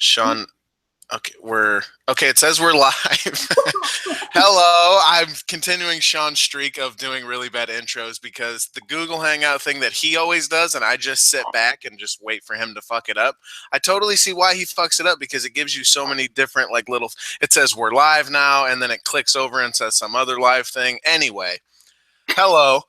Sean, okay. It says we're live. Hello, I'm continuing Sean's streak of doing really bad intros because the Google Hangout thing that he always does, and I just sit back and just wait for him to fuck it up. I totally see why he fucks it up because it gives you so many different little. It says we're live now, and then it clicks over and says some other live thing. Anyway, hello.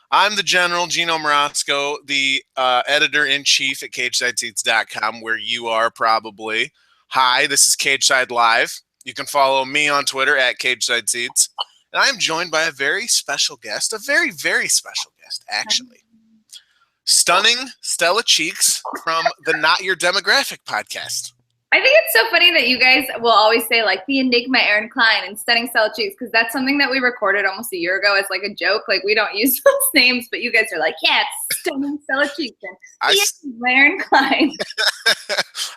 I'm the General, Geno Morosco, the editor-in-chief at CagesideSeats.com, where you are probably. Hi, this is Cageside Live. You can follow me on Twitter at CagesideSeats. And I am joined by a very special guest, a very, very special guest, actually. Stunning Stella Cheeks from the Not Your Demographic podcast. I think it's so funny that you guys will always say, the Enigma Aaron Klein and Stunning Stella Cheeks, because that's something that we recorded almost a year ago as a joke. We don't use those names, but you guys are yeah, it's Stunning Stella Cheeks and Enigma Aaron Klein.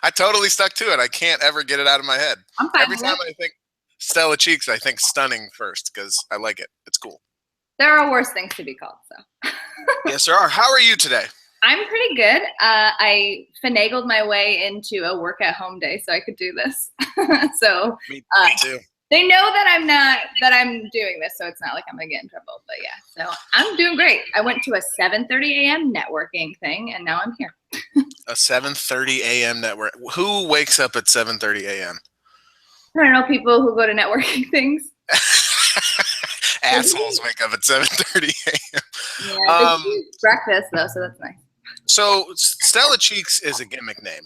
I totally stuck to it. I can't ever get it out of my head. I'm fine. Every time I think Stella Cheeks, I think Stunning first because I like it. It's cool. There are worse things to be called, so. Yes, there are. How are you today? I'm pretty good. I finagled my way into a work-at-home day so I could do this. So me too. They know that I'm doing this, so it's not like I'm gonna get in trouble. But yeah, so I'm doing great. I went to a 7:30 a.m. networking thing, and now I'm here. A 7:30 a.m. network. Who wakes up at 7:30 a.m.? I don't know, people who go to networking things. Assholes wake up at 7:30 a.m. Yeah, they do breakfast though, so that's nice. So Stella Cheeks is a gimmick name.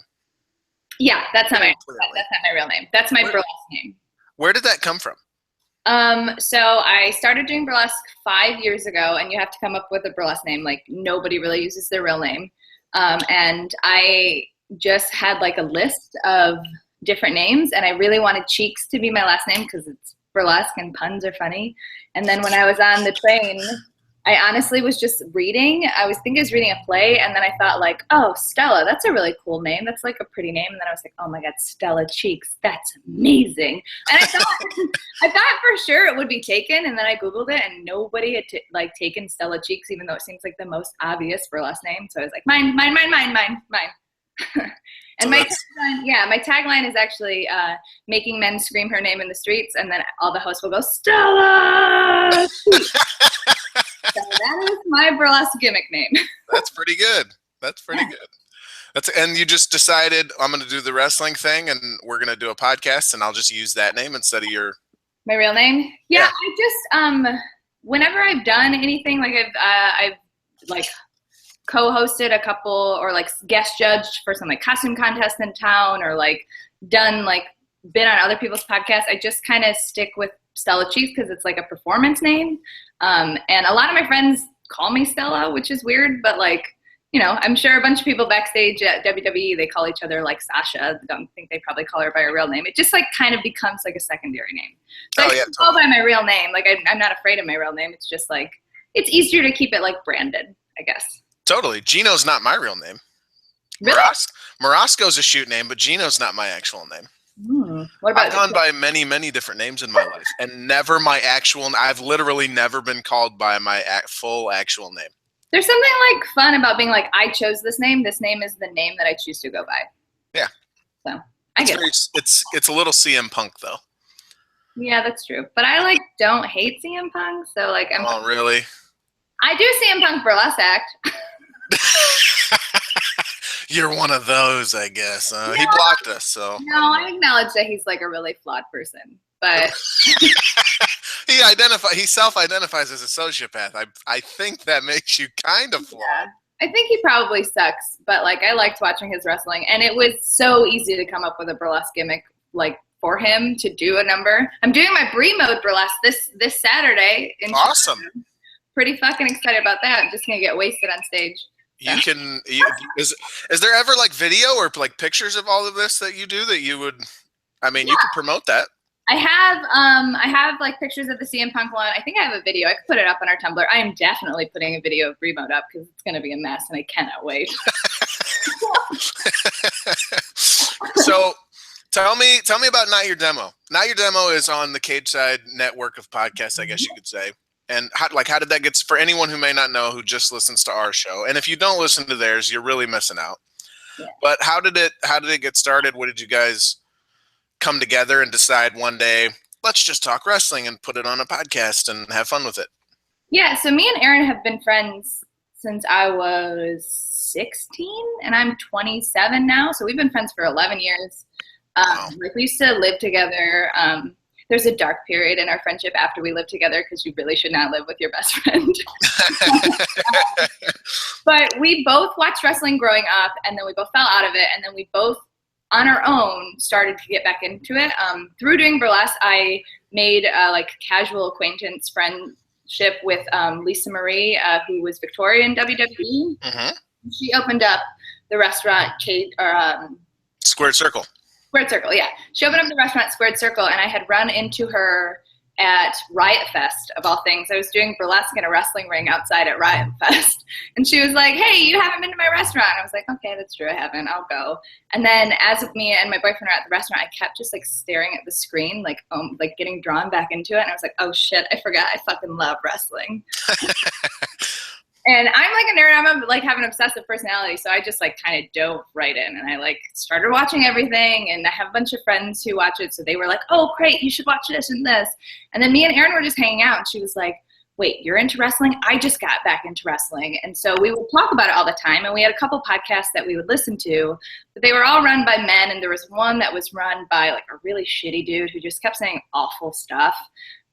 Yeah, that's not my real name. That's my burlesque name. Where did that come from? So I started doing burlesque 5 years ago, and you have to come up with a burlesque name. Nobody really uses their real name. And I just had a list of different names, and I really wanted Cheeks to be my last name because it's burlesque and puns are funny. And then when I was on the train, I honestly was just reading. I was reading a play, and then I thought oh, Stella, that's a really cool name. That's a pretty name. And then I was oh my God, Stella Cheeks, that's amazing. And I thought for sure it would be taken, and then I Googled it, and nobody had taken Stella Cheeks, even though it seems the most obvious burlesque name. So I was mine. And my tagline is actually making men scream her name in the streets, and then all the hosts will go, Stella! So that is my burlesque gimmick name. That's pretty good. And you just decided I'm going to do the wrestling thing, and we're going to do a podcast, and I'll just use that name instead of my real name. Yeah. I just whenever I've done anything, I've co-hosted a couple or guest judged for some costume contest in town, or done been on other people's podcasts. I just kind of stick with Stella Cheeks because it's a performance name. And a lot of my friends call me Stella, which is weird, but I'm sure a bunch of people backstage at WWE, they call each other Sasha. I don't think they probably call her by her real name. It just kind of becomes a secondary name. So I call by my real name. I'm not afraid of my real name. It's just it's easier to keep it branded, I guess. Totally. Geno's not my real name. Really? Morosco's a shoot name, but Geno's not my actual name. What about I've gone by many, many different names in my life, and never my actual. I've literally never been called by my full actual name. There's something fun about being I chose this name. This name is the name that I choose to go by. Yeah. So I get it. It's a little CM Punk though. Yeah, that's true. But I don't hate CM Punk, so I'm. Oh really? I do CM Punk burlesque act. You're one of those, I guess. He blocked us, so. No, I acknowledge that he's a really flawed person, but he self-identifies as a sociopath. I think that makes you kind of flawed. Yeah. I think he probably sucks, but I liked watching his wrestling, and it was so easy to come up with a burlesque gimmick for him to do a number. I'm doing my Brie mode burlesque this Saturday. Awesome. Chicago. Pretty fucking excited about that. I'm just gonna get wasted on stage. You can. Is there ever video or pictures of all of this that you do that you would? I mean, you could promote that. I have pictures of the CM Punk one. I think I have a video. I could put it up on our Tumblr. I am definitely putting a video of Remote up because it's gonna be a mess, and I cannot wait. So, tell me about Not Your Demo. Not Your Demo is on the Cage Side network of podcasts, I guess you could say. And how did that get, for anyone who may not know, who just listens to our show, and if you don't listen to theirs, you're really missing out. Yeah. But how did it get started? What did you guys come together and decide one day, let's just talk wrestling and put it on a podcast and have fun with it? Yeah, so me and Aaron have been friends since I was 16 and I'm 27 now. So we've been friends for 11 years. Wow. Like we used to live together. There's a dark period in our friendship after we lived together because you really should not live with your best friend. But we both watched wrestling growing up, and then we both fell out of it, and then we both, on our own, started to get back into it. Through doing burlesque, I made like casual acquaintance friendship with Lisa Marie, who was Victoria in WWE. Mm-hmm. She opened up the restaurant Squared Circle. Squared Circle, yeah. She opened up the restaurant Squared Circle, and I had run into her at Riot Fest, of all things. I was doing burlesque in a wrestling ring outside at Riot Fest. And she was like, hey, you haven't been to my restaurant. I was like, okay, that's true, I haven't. I'll go. And then as me and my boyfriend were at the restaurant, I kept just like staring at the screen, like getting drawn back into it. And I was like, oh shit, I forgot I fucking love wrestling. And I'm like a nerd. I'm like have an obsessive personality, so I just like kind of dove right in, and I like started watching everything. And I have a bunch of friends who watch it, so they were like, "Oh, great, you should watch this and this." And then me and Erin were just hanging out, and she was like, "Wait, you're into wrestling? I just got back into wrestling." And so we would talk about it all the time, and we had a couple podcasts that we would listen to, but they were all run by men, and there was one that was run by like a really shitty dude who just kept saying awful stuff.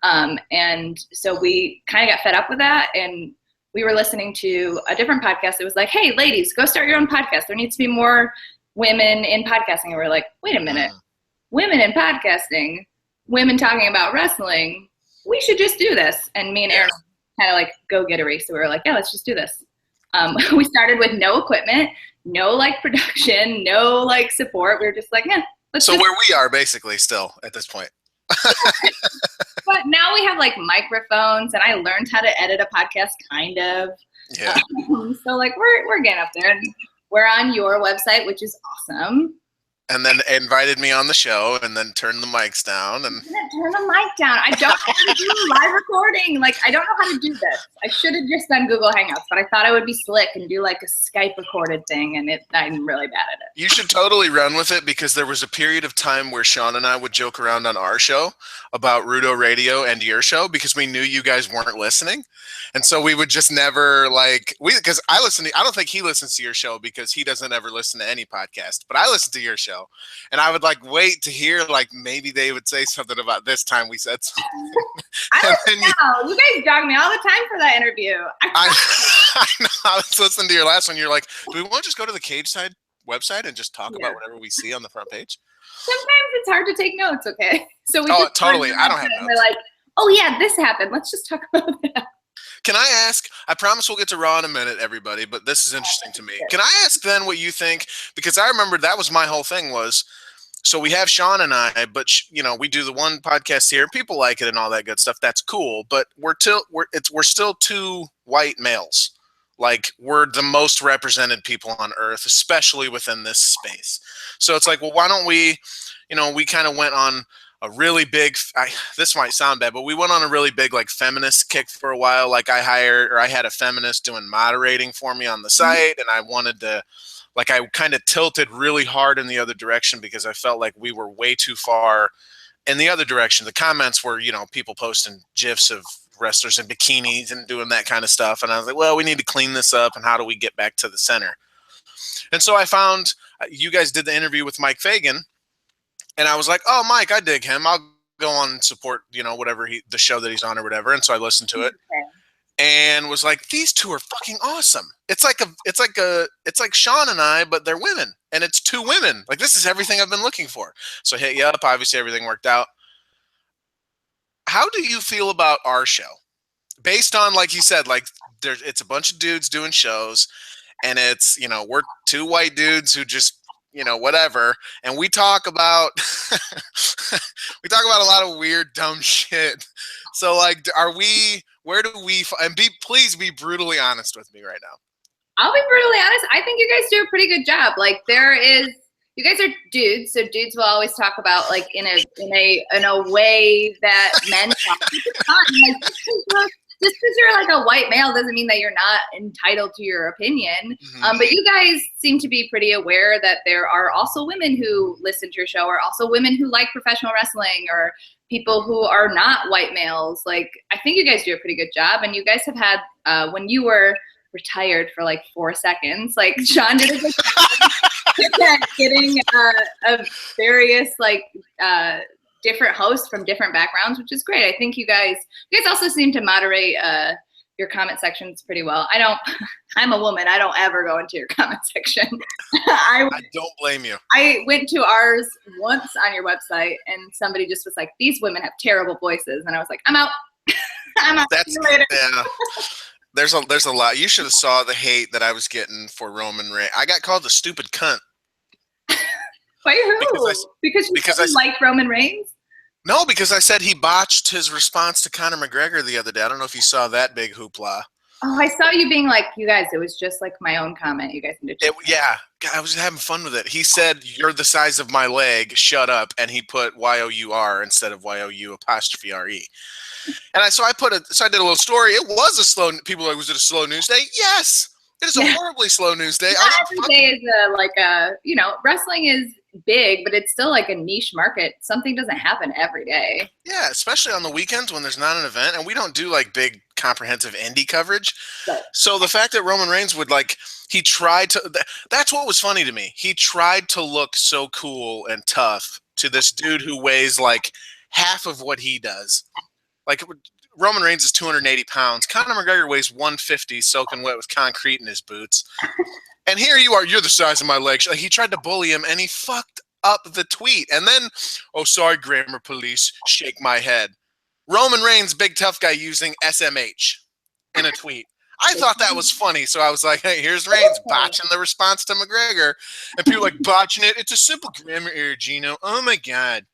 And so we kind of got fed up with that, and we were listening to a different podcast. It was like, hey, ladies, go start your own podcast. There needs to be more women in podcasting. And we're like, wait a minute, women in podcasting, women talking about wrestling. We should just do this. And me and Aaron kind of like go-gettery. So we were like, yeah, let's just do this. We started with no equipment, no like production, no like support. We were just like, let's So where we are basically still at this point. But now we have like microphones, and I learned how to edit a podcast, kind of. Yeah. So like we're getting up there, and we're on your website, which is awesome. And then invited me on the show, and then turned the mics down. And turn the mic down. I don't know how to do live recording. Like I don't know how to do this. I should have just done Google Hangouts, but I thought I would be slick and do like a Skype recorded thing, and I'm really bad at it. You should totally run with it, because there was a period of time where Sean and I would joke around on our show about Rudo Radio and your show, because we knew you guys weren't listening. And so we would just never because I don't think he listens to your show because he doesn't ever listen to any podcast, but I listen to your show, and I would like wait to hear like maybe they would say something about this time we said something. I don't know. You guys dog me all the time for that interview. I know. I was listening to your last one. You're like, do we want to just go to the Cage Side website and just talk about whatever we see on the front page? Sometimes it's hard to take notes, okay? So we totally. I don't have notes. We're like, oh yeah, this happened. Let's just talk about that. Can I ask, I promise we'll get to Raw in a minute, everybody, but this is interesting to me. Can I ask then what you think? Because I remember that was my whole thing was, so we have Sean and I, but we do the one podcast here. People like it and all that good stuff. That's cool, but we're still two white males. Like we're the most represented people on earth, especially within this space. So it's like, well, why don't we, we kind of went on a really big, this might sound bad, but we went on a really big like feminist kick for a while. Like I had a feminist doing moderating for me on the site, and I wanted to, like I kind of tilted really hard in the other direction because I felt like we were way too far in the other direction. The comments were, people posting GIFs of wrestlers in bikinis and doing that kind of stuff. And I was like, well, we need to clean this up, and how do we get back to the center? And so I found you guys did the interview with Mike Fagan. And I was like, oh, Mike, I dig him. I'll go on and support, whatever the show that he's on or whatever. And so I listened to it and was like, these two are fucking awesome. It's like Sean and I, but they're women, and it's two women. Like, this is everything I've been looking for. So I hit you up. Obviously, everything worked out. How do you feel about our show? Based on, like you said, like it's a bunch of dudes doing shows, and it's, we're two white dudes who just, whatever. And we talk about, a lot of weird, dumb shit. So like, please be brutally honest with me right now. I'll be brutally honest. I think you guys do a pretty good job. Like you guys are dudes. So dudes will always talk about like in a way that men talk. It's fun. Like, just because you're like a white male doesn't mean that you're not entitled to your opinion. But you guys seem to be pretty aware that there are also women who listen to your show, or also women who like professional wrestling, or people who are not white males. Like, I think you guys do a pretty good job. And you guys have had, when you were retired for like 4 seconds, like Sean did a good job at getting a various like different hosts from different backgrounds, which is great. I think you guys also seem to moderate your comment sections pretty well. I'm a woman. I don't ever go into your comment section. I don't blame you. I went to ours once on your website, and somebody just was like, "These women have terrible voices," and I was like, "I'm out." I'm out. See you later. Yeah. There's a lot. You should have saw the hate that I was getting for Roman Reigns. I got called a stupid cunt. By who? Because you like Roman Reigns? No, because I said he botched his response to Conor McGregor the other day. I don't know if you saw that big hoopla. Oh, I saw you being like, you guys, it was just like my own comment. You guys need to check it. Yeah, I was having fun with it. He said, "You're the size of my leg, shut up," and he put Y-O-U-R instead of Y-O-U''re. And so I did a little story. It was a slow. People are like, was it a slow news day? Yes, it is a horribly slow news day. Not every day is wrestling is big, but it's still like a niche market. Something doesn't happen every day. Yeah, especially on the weekends when there's not an event, and we don't do like big comprehensive indie coverage. Right. So the fact that Roman Reigns would he tried to, that's what was funny to me. He tried to look so cool and tough to this dude who weighs like half of what he does. Like, Roman Reigns is 280 pounds. Conor McGregor weighs 150, soaking wet with concrete in his boots. And here you are, you're the size of my legs. Like, he tried to bully him, and he fucked up the tweet. And then, "Oh, sorry, grammar police, shake my head." Roman Reigns, big tough guy, using SMH in a tweet. I thought that was funny, so I was like, hey, here's Reigns botching the response to McGregor. And people like, botching it. It's a simple grammar error, Geno. Oh, my God.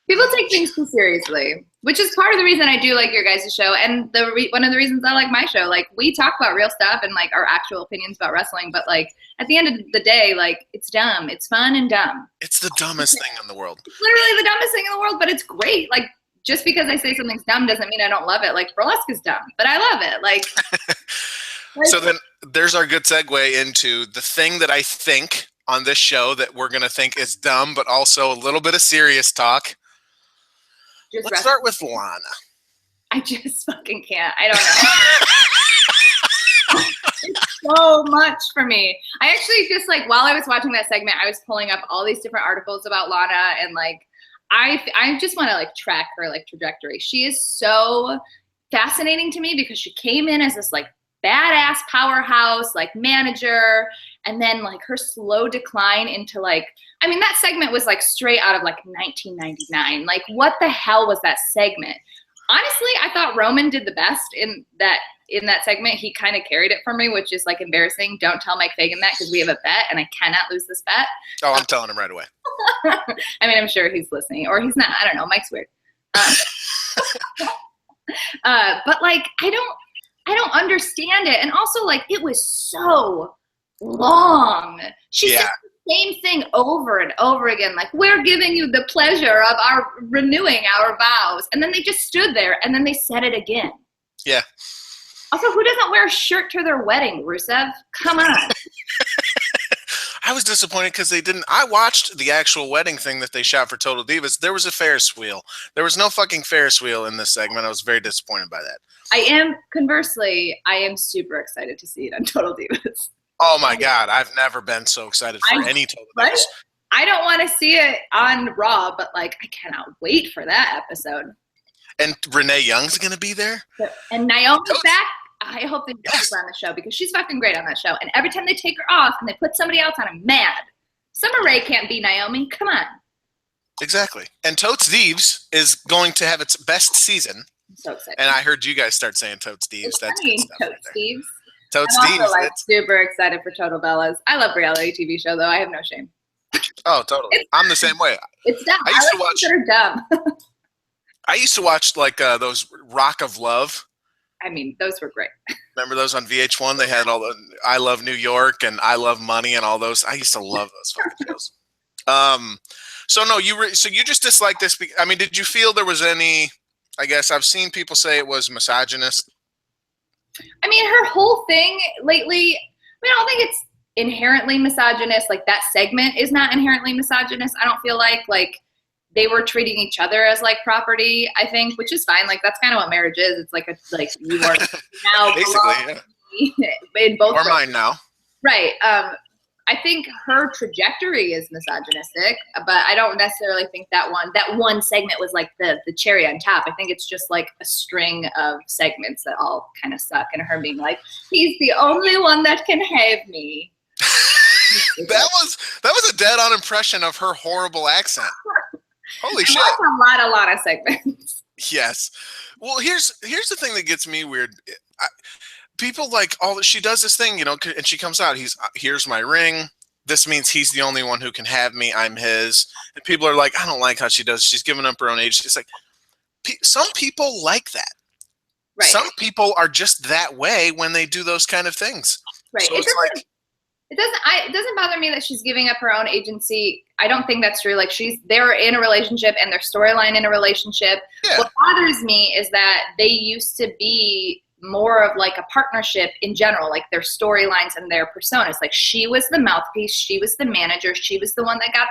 People take things too seriously, which is part of the reason I do like your guys' show, and one of the reasons I like my show. Like, we talk about real stuff and like our actual opinions about wrestling, but like at the end of the day, like, it's dumb, it's fun and dumb. It's the dumbest thing in the world. It's literally the dumbest thing in the world, but it's great. Like, just because I say something's dumb doesn't mean I don't love it. Like, burlesque is dumb, but I love it. Like, so then there's our good segue into the thing that I think on this show that we're gonna think is dumb, but also a little bit of serious talk. Let's start with Lana. I just fucking can't. I don't know. It's so much for me. I actually just while I was watching that segment, I was pulling up all these different articles about Lana, and I just want to track her trajectory. She is so fascinating to me because she came in as this badass powerhouse manager, and then her slow decline into that segment was straight out of 1999. What the hell was that segment? Honestly, I thought Roman did the best in that segment. He kind of carried it for me, which is embarrassing. Don't tell Mike Fagan that, because we have a bet and I cannot lose this bet. Oh, I'm telling him right away. I'm sure he's listening, or he's not. I don't know. Mike's weird. But I don't understand it. And also it was so long. She said the same thing over and over again. We're giving you the pleasure of our renewing our vows. And then they just stood there and then they said it again. Yeah. Also, who doesn't wear a shirt to their wedding, Rusev? Come on. I was disappointed because they didn't. I watched the actual wedding thing that they shot for Total Divas. There was a Ferris wheel. There was no fucking Ferris wheel in this segment. I was very disappointed by that. Conversely, I am super excited to see it on Total Divas. Oh my God. I've never been so excited for any Total Divas. I don't want to see it on Raw, but I cannot wait for that episode. And Renee Young's going to be there. And Naomi's back. I hope they keep her on the show because she's fucking great on that show. And every time they take her off and they put somebody else on, I'm mad. Summer Rae can't be Naomi. Come on. Exactly. And Totes Deves is going to have its best season. I'm so excited. And I heard you guys start saying Totes Deves. That's good stuff. Totes Deves. Totes I'm Deves. also super excited for Total Bellas. I love reality TV show though. I have no shame. Oh, totally. I'm the same way. It's dumb. I used to watch. They're dumb. I used to watch those Rock of Love. Those were great. Remember those on VH1? They had all the I Love New York and I Love Money and all those. I used to love those fucking shows. So you just disliked this. Did you feel there was any? I guess I've seen people say it was misogynist. I mean, her whole thing lately, I don't think it's inherently misogynist. Like, that segment is not inherently misogynist. I don't feel like they were treating each other as like property, I think, which is fine. Like, that's kind of what marriage is. It's like you are now Basically, yeah. in both Or ways. mine now. Right. I think her trajectory is misogynistic, but I don't necessarily think that one segment was like the cherry on top. I think it's just like a string of segments that all kind of suck, and her being like, he's the only one that can have me. That was a dead-on impression of her horrible accent. Holy shit! That's a lot of segments. Yes. Well, here's the thing that gets me weird. People like she does this thing, and she comes out. Here's my ring. This means he's the only one who can have me. I'm his. And people are like, I don't like how she does. She's giving up her own age. It's like some people like that. Right. Some people are just that way when they do those kind of things. Right. So it doesn't bother me that she's giving up her own agency. I don't think that's true. Like, they're in a relationship and their storyline in a relationship. Yeah. What bothers me is that they used to be more of like a partnership in general, like their storylines and their personas. Like, she was the mouthpiece, she was the manager, she was the one that got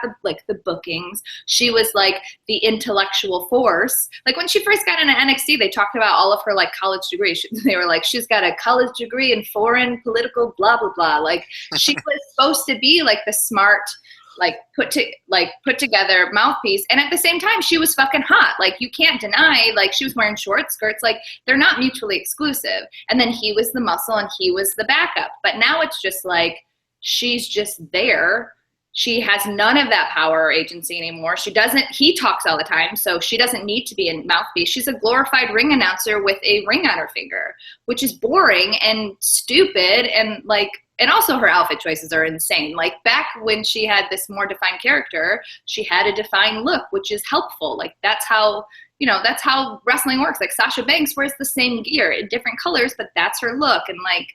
the bookings, she was like the intellectual force. Like, when she first got into NXT, they talked about all of her like college degrees. They were like, she's got a college degree in foreign political blah blah blah. Like, she was supposed to be like the smart, like put together mouthpiece, and at the same time she was fucking hot. Like, you can't deny, like, she was wearing short skirts. Like, they're not mutually exclusive. And then he was the muscle and he was the backup. But now it's just like she's just there. She has none of that power or agency anymore. He talks all the time, so she doesn't need to be a mouthpiece. She's a glorified ring announcer with a ring on her finger, which is boring and stupid, and also her outfit choices are insane. Like, back when she had this more defined character, she had a defined look, which is helpful. Like, that's how wrestling works. Like, Sasha Banks wears the same gear in different colors, but that's her look. And like,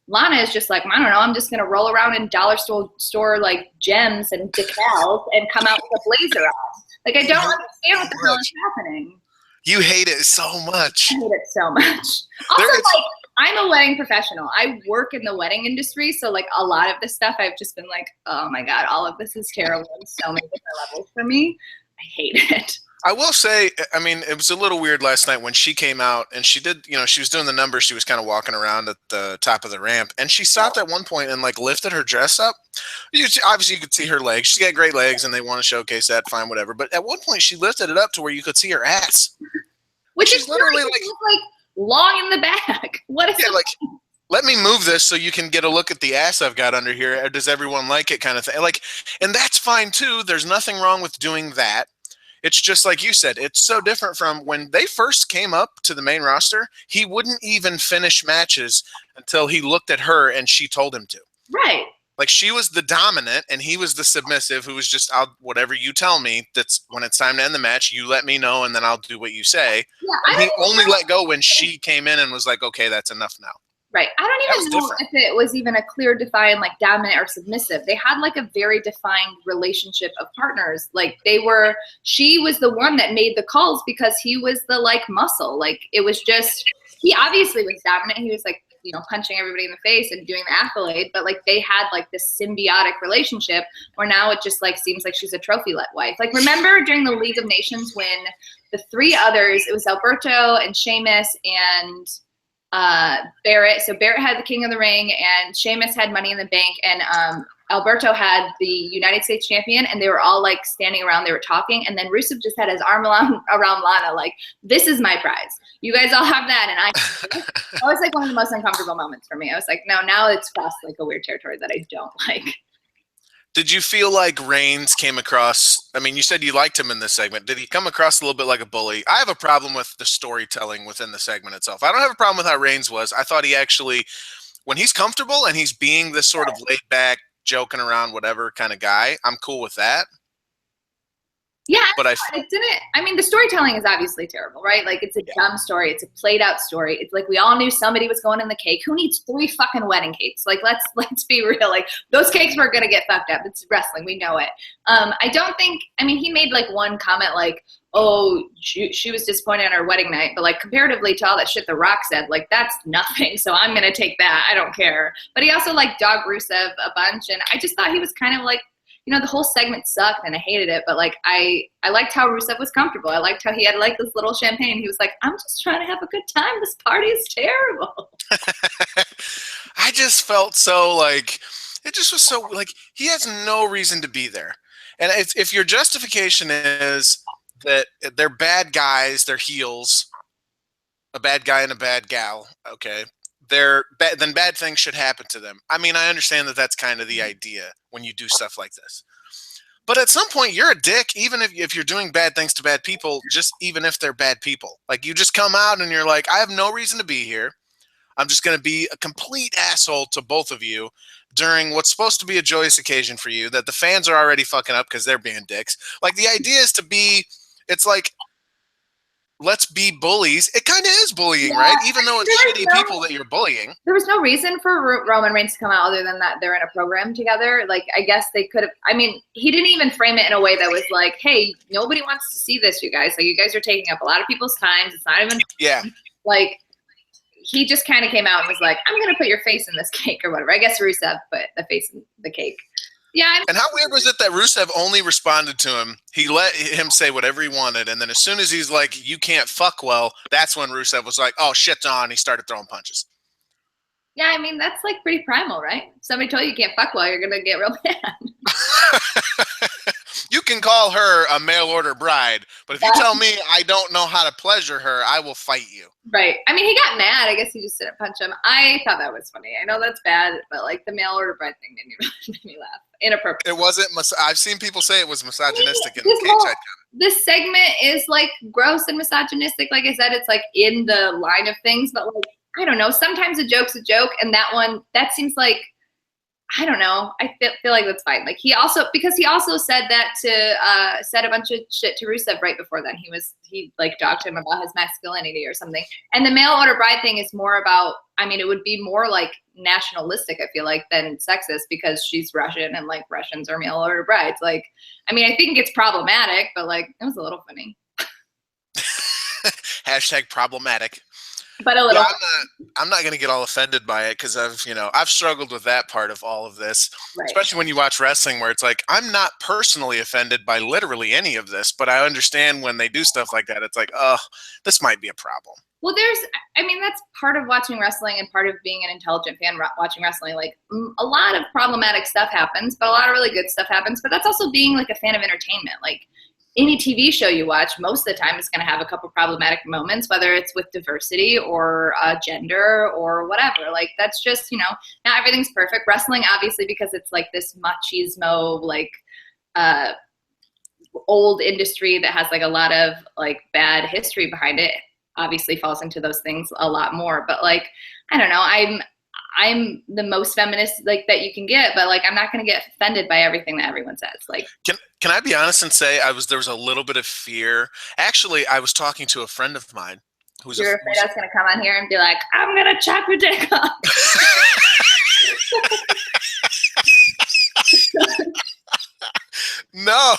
Lana is just like, I don't know, I'm just going to roll around in dollar store like gems and decals and come out with a blazer on. Like, I don't understand what the hell is happening. You hate it so much. I hate it so much. Also, like, I'm a wedding professional. I work in the wedding industry, so like a lot of this stuff I've just been like, oh my God, all of this is terrible on so many different levels for me. I hate it. I will say, I mean, it was a little weird last night when she came out and she did, she was doing the numbers. She was kind of walking around at the top of the ramp, and she stopped at one point and like lifted her dress up. Obviously, you could see her legs. She's got great legs, and they want to showcase that. Fine, whatever. But at one point, she lifted it up to where you could see her ass, which is literally like long in the back. What is it? Like, let me move this so you can get a look at the ass I've got under here. Does everyone like it, kind of thing? Like, and that's fine too. There's nothing wrong with doing that. It's just like you said, it's so different from when they first came up to the main roster. He wouldn't even finish matches until he looked at her and she told him to. Right. Like, she was the dominant and he was the submissive who was just, whatever you tell me, that's when it's time to end the match, you let me know and then I'll do what you say. Yeah, and he only let go when she came in and was like, okay, that's enough now. Right. I don't even know if it was even a clear defined like dominant or submissive. They had like a very defined relationship of partners. Like, she was the one that made the calls because he was the like muscle. Like, it was just, he obviously was dominant. He was like, punching everybody in the face and doing the accolade, but like they had like this symbiotic relationship where now it just like seems like she's a trophy wife. Like, remember during the League of Nations when the three others, it was Alberto and Sheamus and Barrett. So Barrett had the King of the Ring and Sheamus had Money in the Bank, and Alberto had the United States champion, and they were all like standing around, they were talking, and then Rusev just had his arm around Lana, like, this is my prize. You guys all have that, and that was like one of the most uncomfortable moments for me. I was like, no, now it's crossed like a weird territory that I don't like. Did you feel like Reigns came across, I mean, you said you liked him in this segment. Did he come across a little bit like a bully? I have a problem with the storytelling within the segment itself. I don't have a problem with how Reigns was. I thought he actually, when he's comfortable and he's being this sort of laid back, joking around, whatever kind of guy, I'm cool with that. Yeah, but the storytelling is obviously terrible, right? Like, it's a dumb story. It's a played out story. It's like, we all knew somebody was going in the cake. Who needs 3 fucking wedding cakes? Like, let's be real. Like, those cakes were going to get fucked up. It's wrestling. We know it. I don't think, he made like one comment like, oh, she was disappointed on her wedding night, but like comparatively to all that shit The Rock said, like that's nothing. So I'm gonna take that. I don't care. But he also like dogged Rusev a bunch, and I just thought he was kind of like, the whole segment sucked and I hated it. But like I liked how Rusev was comfortable. I liked how he had like this little champagne. He was like, I'm just trying to have a good time. This party is terrible. I just felt so like it just was so like he has no reason to be there. And if your justification is that they're bad guys, they're heels, a bad guy and a bad gal, okay, then bad things should happen to them. I mean, I understand that that's kind of the idea when you do stuff like this. But at some point, you're a dick, even if you're doing bad things to bad people, just even if they're bad people. Like, you just come out and you're like, I have no reason to be here. I'm just going to be a complete asshole to both of you during what's supposed to be a joyous occasion for you that the fans are already fucking up because they're being dicks. Like, the idea is to be, it's like, let's be bullies. It kind of is bullying, right? Even though it's shitty people that you're bullying. There was no reason for Roman Reigns to come out other than that they're in a program together. Like, I guess they could have, I mean, he didn't even frame it in a way that was like, hey, nobody wants to see this, you guys. Like, you guys are taking up a lot of people's times. It's not even, like, he just kind of came out and was like, I'm going to put your face in this cake or whatever. I guess Rusev put the face in the cake. Yeah. And how weird was it that Rusev only responded to him? He let him say whatever he wanted, and then as soon as he's like, you can't fuck well, that's when Rusev was like, oh, shit's on. He started throwing punches. Yeah, I mean, that's like pretty primal, right? Somebody told you can't fuck well, you're going to get real mad. You can call her a mail-order bride, but if you tell me I don't know how to pleasure her, I will fight you. Right. I mean, he got mad. I guess he just didn't punch him. I thought that was funny. I know that's bad, but like the mail-order bride thing made me laugh. Inappropriate. It wasn't. I've seen people say it was misogynistic in the cage. This segment is like gross and misogynistic. Like I said, it's like in the line of things, but like, I don't know. Sometimes a joke's a joke, and that seems like, I don't know. I feel like that's fine. Like he also said that said a bunch of shit to Rusev right before then. He like dogged him about his masculinity or something. And the mail order bride thing is more about, I mean, it would be more like nationalistic, I feel like, than sexist because she's Russian and like Russians are mail order brides. Like, I mean, I think it's problematic, but like it was a little funny. Hashtag problematic. But a little. Yeah, I'm not going to get all offended by it because I've struggled with that part of all of this, right. Especially when you watch wrestling where it's like, I'm not personally offended by literally any of this, but I understand when they do stuff like that, it's like, oh, this might be a problem. Well, that's part of watching wrestling and part of being an intelligent fan watching wrestling. Like a lot of problematic stuff happens, but a lot of really good stuff happens. But that's also being like a fan of entertainment. Like any TV show you watch, most of the time is going to have a couple problematic moments, whether it's with diversity or gender or whatever. Like that's just, not everything's perfect. Wrestling, obviously, because it's like this machismo, like old industry that has like a lot of like bad history behind it, obviously falls into those things a lot more. But like, I don't know, I'm the most feminist like that you can get, but like I'm not going to get offended by everything that everyone says. Like, can I be honest and say there was a little bit of fear. Actually, I was talking to a friend of mine who's you're afraid I was going to come on here and be like, I'm going to chop your dick off. No.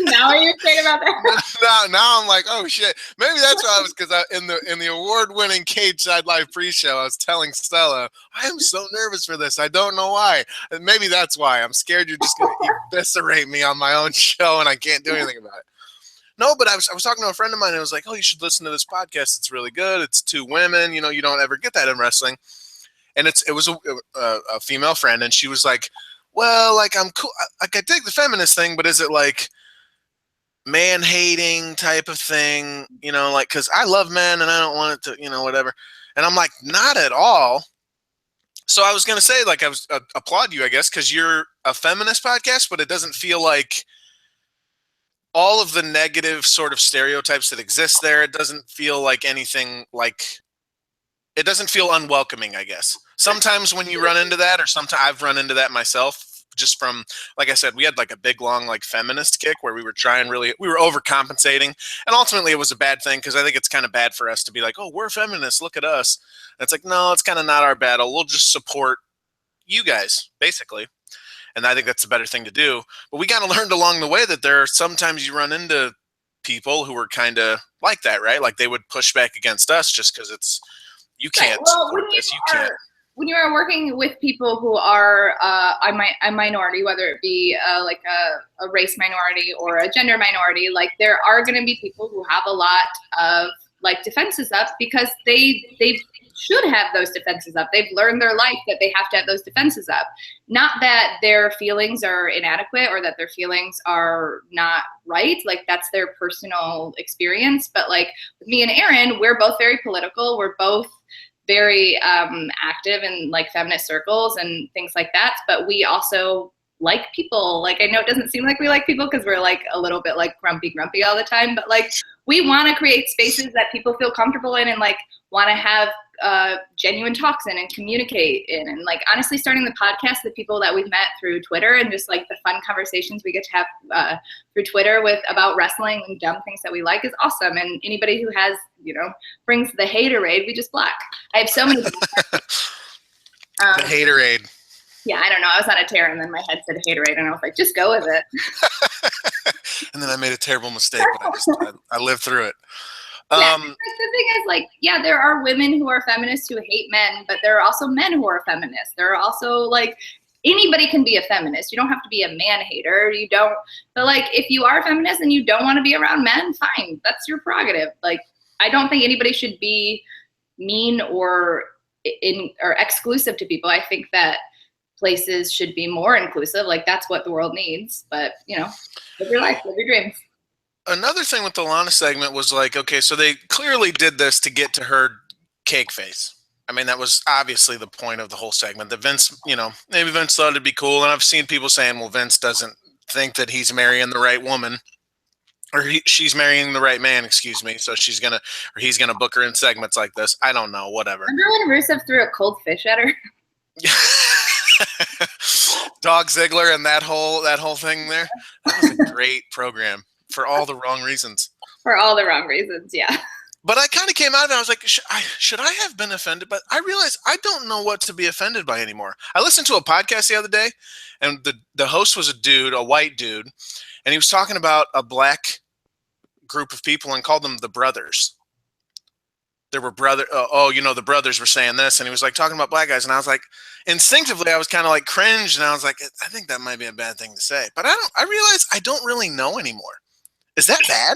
Now are you afraid about that? Now I'm like, oh shit. Maybe that's why I was, because in the award-winning Cage Side Live pre-show, I was telling Stella, I am so nervous for this. I don't know why. And maybe that's why. I'm scared you're just going to eviscerate me on my own show and I can't do anything about it. No, but I was talking to a friend of mine and I was like, oh, you should listen to this podcast. It's really good. It's two women. You don't ever get that in wrestling. And it was a female friend, and she was like, well, like I'm cool. Like I dig the feminist thing, but is it like man-hating type of thing? Like, because I love men and I don't want it to, whatever. And I'm like, not at all. So I was going to say, like, I was applaud you, I guess, because you're a feminist podcast, but it doesn't feel like all of the negative sort of stereotypes that exist there. It doesn't feel like anything like, it doesn't feel unwelcoming, I guess. Sometimes when you run into that, or sometimes I've run into that myself, just from, like I said, we had like a big, long, like feminist kick where we were overcompensating. And ultimately it was a bad thing because I think it's kind of bad for us to be like, oh, we're feminists, look at us. And it's like, no, it's kind of not our battle. We'll just support you guys, basically. and I think that's the better thing to do. But we kind of learned along the way that there are sometimes you run into people who are kind of like that, right? Like they would push back against us just because it's you can't support this, you can't. When you are working with people who are a minority, whether it be like a race minority or a gender minority, like there are going to be people who have a lot of like defenses up because they should have those defenses up. They've learned their life that they have to have those defenses up. Not that their feelings are inadequate or that their feelings are not right. Like that's their personal experience. But like with me and Erin, we're both very political. We're both very active in like feminist circles and things like that. But we also like people. Like I know it doesn't seem like we like people because we're like a little bit like grumpy all the time. But like we want to create spaces that people feel comfortable in and like want to have genuine talks in and communicate in. And like honestly starting the podcast, the people that we've met through Twitter and just like the fun conversations we get to have through Twitter about wrestling and dumb things that we like is awesome. And anybody who has, brings the haterade, we just block. I have so many. The haterade. Yeah, I don't know. I was on a tear and then my head said haterade and I was like, just go with it. And then I made a terrible mistake, but I lived through it. Yeah, the thing is, like, yeah, there are women who are feminists who hate men, but there are also men who are feminists. There are also, like, anybody can be a feminist. You don't have to be a man hater. You don't, but, like, if you are a feminist and you don't want to be around men, fine. That's your prerogative. Like, I don't think anybody should be mean or exclusive to people. I think that places should be more inclusive. Like, that's what the world needs. But, live your life, live your dreams. Another thing with the Lana segment was like, okay, so they clearly did this to get to her cake face. I mean, that was obviously the point of the whole segment. That Vince, maybe Vince thought it'd be cool. And I've seen people saying, well, Vince doesn't think that he's marrying the right woman or she's marrying the right man, excuse me. So he's going to book her in segments like this. I don't know, whatever. Remember when Rusev threw a cold fish at her? Dog Ziggler and that whole thing there. That was a great program. For all the wrong reasons. For all the wrong reasons, yeah. But I kind of came out of it. I was like, should I have been offended? But I realized I don't know what to be offended by anymore. I listened to a podcast the other day, and the host was a white dude, and he was talking about a black group of people and called them the brothers. There were the brothers were saying this, and he was like talking about black guys, and I was like, instinctively, I was kind of like cringed, and I was like, I think that might be a bad thing to say. But I realized I don't really know anymore. Is that bad?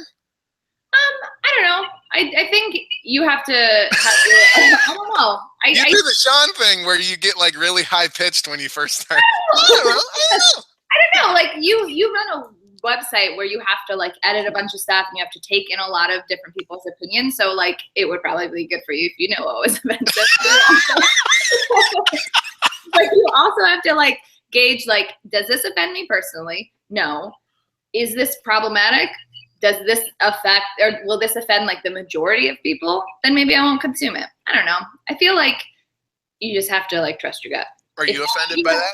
I don't know. I think you have to I don't know. You do the Sean thing where you get like really high pitched when you first start. I don't know. Like you run a website where you have to like edit a bunch of stuff and you have to take in a lot of different people's opinions. So like it would probably be good for you if you know what was offensive. But you also have to like gauge like, does this offend me personally? No. Is this problematic? Does this affect or will this offend like the majority of people? Then maybe I won't consume it. I don't know. I feel like you just have to like trust your gut. Are you offended by that?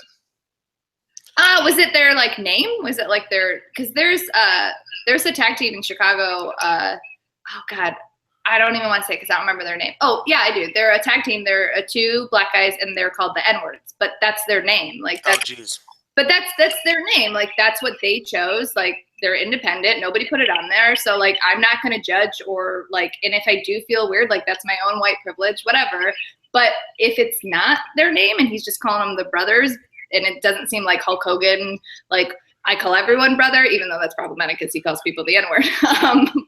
Was it their like name? Was it like because there's a tag team in Chicago. Oh God, I don't even want to say because I don't remember their name. Oh yeah, I do. They're a tag team. They're two black guys and they're called the N-words. But that's their name. Like that's, oh jeez. But that's their name. Like that's what they chose. Like they're independent. Nobody put it on there. So like I'm not gonna judge or like. And if I do feel weird, like that's my own white privilege, whatever. But if it's not their name and he's just calling them the brothers, and it doesn't seem like Hulk Hogan, like I call everyone brother, even though that's problematic because he calls people the N-word.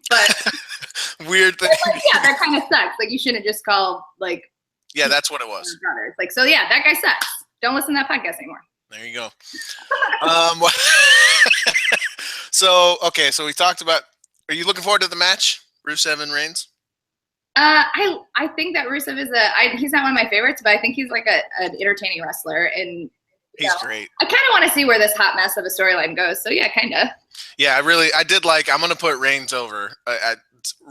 But weird thing. Like, yeah, that kind of sucks. Like you shouldn't just call like. Yeah, that's what it was. Brothers. Like so, yeah, that guy sucks. Don't listen to that podcast anymore. There you go. So we talked about. Are you looking forward to the match, Rusev and Reigns? I think that Rusev is he's not one of my favorites, but I think he's like an entertaining wrestler, and he's great. I kind of want to see where this hot mess of a storyline goes. So yeah, kind of. Yeah, I did like. I'm gonna put Reigns over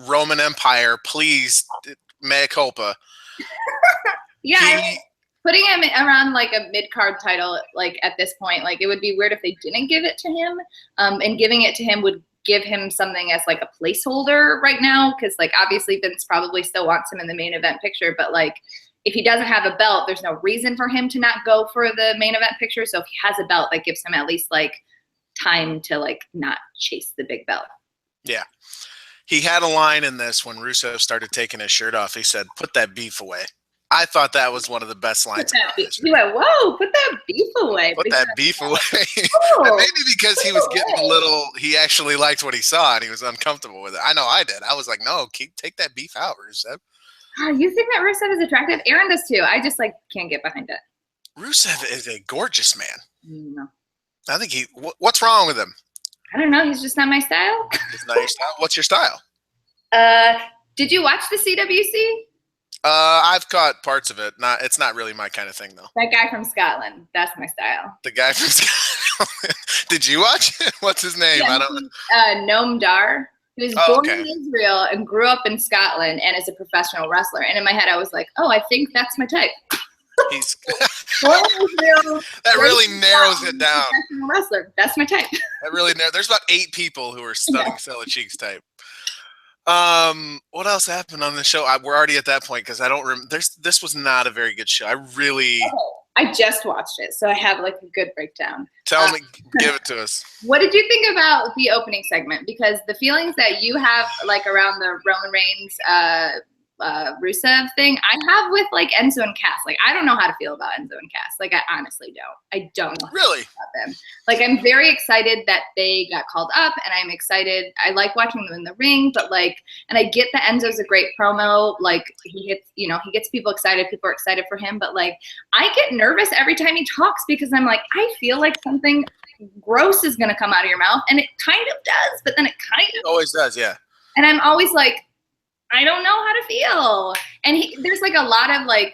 Roman Empire, please, mea culpa. Yeah. Putting him around like a mid-card title, like at this point, like it would be weird if they didn't give it to him. And giving it to him would give him something as like a placeholder right now, because like obviously Vince probably still wants him in the main event picture, but like if he doesn't have a belt, there's no reason for him to not go for the main event picture. So if he has a belt, that gives him at least like time to like not chase the big belt. Yeah. He had a line in this when Rusev started taking his shirt off. He said, "Put that beef away." I thought that was one of the best lines. He went, "Whoa, put that beef away." Put that beef away. And maybe because he was getting a little, he actually liked what he saw and he was uncomfortable with it. I know I did. I was like, no, take that beef out, Rusev. You think that Rusev is attractive? Aaron does too. I just like can't get behind it. Rusev is a gorgeous man. No. I think what's wrong with him? I don't know. He's just not my style. He's not your style. What's your style? Did you watch the CWC? I've caught parts of it. It's not really my kind of thing though. That guy from Scotland. That's my style. The guy from Scotland. Did you watch it? What's his name? Yeah, I don't know. Noam Dar. He was born in Israel and grew up in Scotland and is a professional wrestler. And in my head, I was like, oh, I think that's my type. He's born in Israel, that really narrows it down. Professional wrestler. That's my type. That really there's about 8 people who are stunning Stella Cheeks type. What else happened on the show? We're already at that point because I don't remember. This was not a very good show. I just watched it, so I have like a good breakdown. Tell me, give it to us. What did you think about the opening segment? Because the feelings that you have like around the Roman Reigns Rusev thing, I have with like Enzo and Cass. Like, I don't know how to feel about Enzo and Cass. Like, I honestly don't. I don't know really about them. Like, I'm very excited that they got called up, and I'm excited. I like watching them in the ring, but like, and I get that Enzo's a great promo. Like, he gets people excited. People are excited for him, but like, I get nervous every time he talks because I'm like, I feel like something gross is going to come out of your mouth, and it kind of does, but then it kind of always does, yeah. And I'm always like, I don't know how to feel. And there's like a lot of like,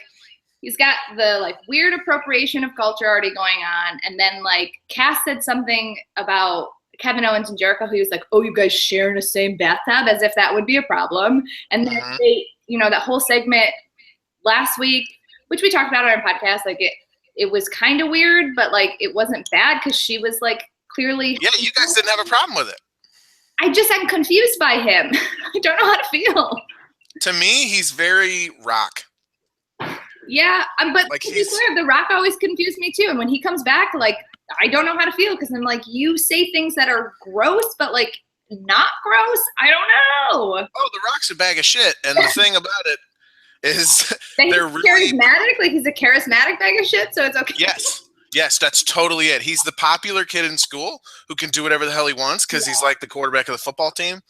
he's got the like weird appropriation of culture already going on. And then like Cass said something about Kevin Owens and Jericho. He was like, oh, you guys share in the same bathtub, as if that would be a problem. And then they, that whole segment last week, which we talked about on our podcast, like it was kind of weird, but like it wasn't bad because she was like clearly. Yeah, you guys didn't have a problem with it. I'm confused by him. I don't know how to feel. To me, he's very Rock. Yeah, but like to be clear, The Rock always confused me too. And when he comes back, like, I don't know how to feel because I'm like, you say things that are gross, but like not gross. I don't know. Oh, The Rock's a bag of shit. And the thing about it is they're really charismatic. Like, he's a charismatic bag of shit, so it's okay. Yes, that's totally it. He's the popular kid in school who can do whatever the hell he wants because he's like the quarterback of the football team.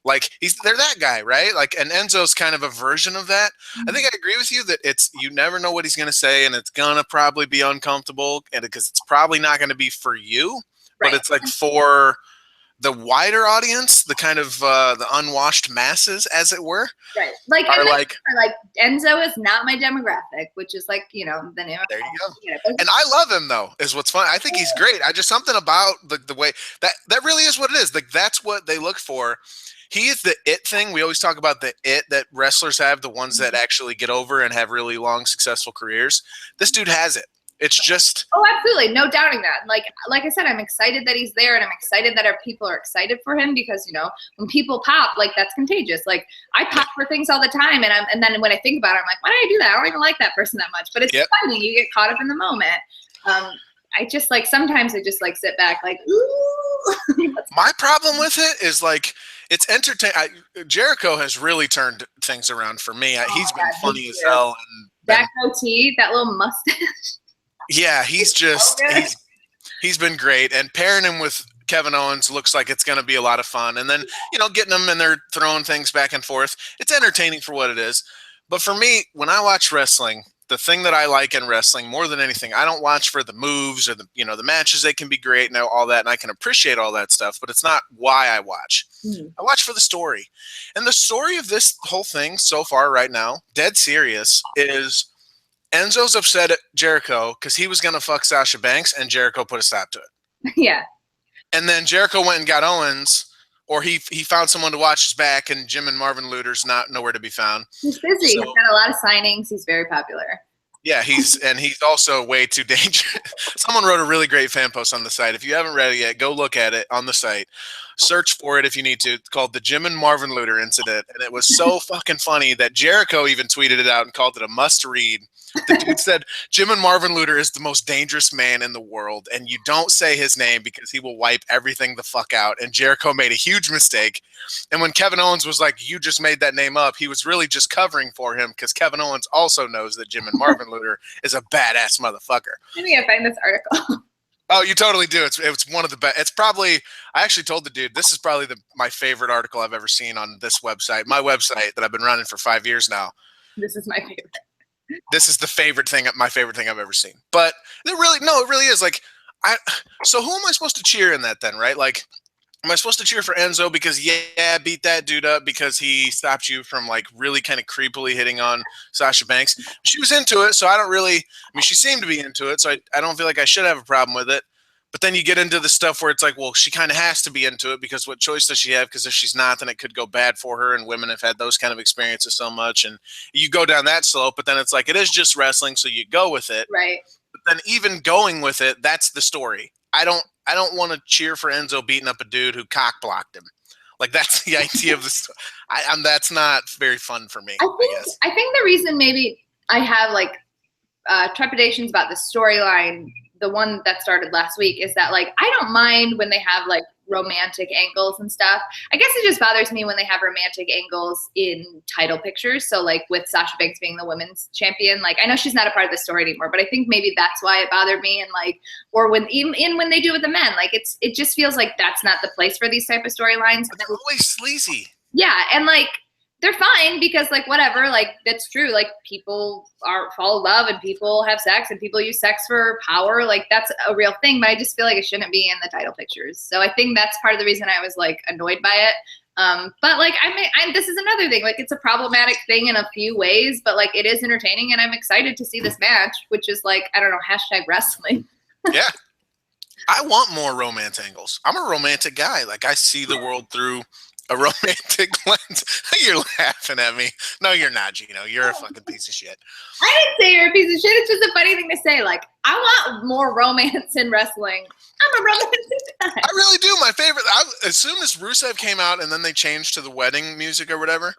Like, they're that guy, right? Like, and Enzo's kind of a version of that. I think I agree with you that you never know what he's going to say, and it's going to probably be uncomfortable, and because it's probably not going to be for you, but it's like for the wider audience, the kind of the unwashed masses, as it were. Right. Like, Enzo is not my demographic, which is like, the name of there you go. And I love him, though, is what's fun. I think he's great. I just something about the way that really is what it is. Like, that's what they look for. He is the it thing. We always talk about the it that wrestlers have, the ones that actually get over and have really long, successful careers. This dude has it. It's just. Oh, absolutely. No doubting that. Like I said, I'm excited that he's there, and I'm excited that our people are excited for him because, when people pop, like, that's contagious. Like, I pop for things all the time, and then when I think about it, I'm like, why did I do that? I don't even like that person that much. But it's funny. You get caught up in the moment. I just like, sometimes I just like sit back like, ooh. My problem with it is like, it's entertaining. Jericho has really turned things around for me. He's been funny as hell. And that goatee, that little mustache. Yeah, he's just he's been great, and pairing him with Kevin Owens looks like it's going to be a lot of fun. And then getting them and they're throwing things back and forth. It's entertaining for what it is. But for me, when I watch wrestling, the thing that I like in wrestling more than anything, I don't watch for the moves or the matches. They can be great and all that, and I can appreciate all that stuff. But it's not why I watch. I watch for the story, and the story of this whole thing so far right now, dead serious, is. Enzo's upset at Jericho because he was going to fuck Sasha Banks, and Jericho put a stop to it. Yeah. And then Jericho went and got Owens, or he found someone to watch his back, and Jim and Marvin Luter's nowhere to be found. He's busy. He's got a lot of signings. He's very popular. Yeah, he's also way too dangerous. Someone wrote a really great fan post on the site. If you haven't read it yet, go look at it on the site. Search for it if you need to. It's called the Jim and Marvin Luter incident, and it was so fucking funny that Jericho even tweeted it out and called it a must-read. The dude said Jim and Marvin Luter is the most dangerous man in the world, and you don't say his name because he will wipe everything the fuck out. And Jericho made a huge mistake. And when Kevin Owens was like, "You just made that name up," he was really just covering for him because Kevin Owens also knows that Jim and Marvin Luter is a badass motherfucker. Maybe I find this article. Oh, you totally do. It's one of the best. It's probably, I actually told the dude, this is probably my favorite article I've ever seen on this website, my website that I've been running for 5 years now. This is my favorite. This is my favorite thing I've ever seen. But it really is. Like, so who am I supposed to cheer in that then, right? Like, am I supposed to cheer for Enzo because, yeah, beat that dude up because he stopped you from, like, really kind of creepily hitting on Sasha Banks? She was into it, so I don't really – I mean, she seemed to be into it, so I don't feel like I should have a problem with it. But then you get into the stuff where it's like, well, she kind of has to be into it because what choice does she have? Because if she's not, then it could go bad for her, and women have had those kind of experiences so much. And you go down that slope, but then it's like it is just wrestling, so you go with it. Right. But then even going with it, that's the story. I don't want to cheer for Enzo beating up a dude who cock blocked him. Like, that's the idea of the story. That's not very fun for me, I guess. I think the reason maybe I have like trepidations about the storyline, the one that started last week, is that like I don't mind when they have like romantic angles and stuff. I guess it just bothers me when they have romantic angles in title pictures. So like with Sasha Banks being the women's champion, like I know she's not a part of the story anymore, but I think maybe that's why it bothered me. And like, or when when they do it with the men, like it just feels like that's not the place for these type of storylines. But they're always sleazy. Yeah, and like they're fine because like whatever, like that's true. Like people fall in love and people have sex and people use sex for power. Like that's a real thing, but I just feel like it shouldn't be in the title pictures. So I think that's part of the reason I was like annoyed by it. But like this is another thing. Like it's a problematic thing in a few ways, but like it is entertaining and I'm excited to see this match, which is like, I don't know, #wrestling. Yeah. I want more romance angles. I'm a romantic guy. Like I see the world through a romantic lens. You're laughing at me. No, you're not, Geno. You're a fucking piece of shit. I didn't say you're a piece of shit. It's just a funny thing to say. Like, I want more romance in wrestling. I'm a romantic guy. I really do. My favorite. As soon as Rusev came out and then they changed to the wedding music or whatever,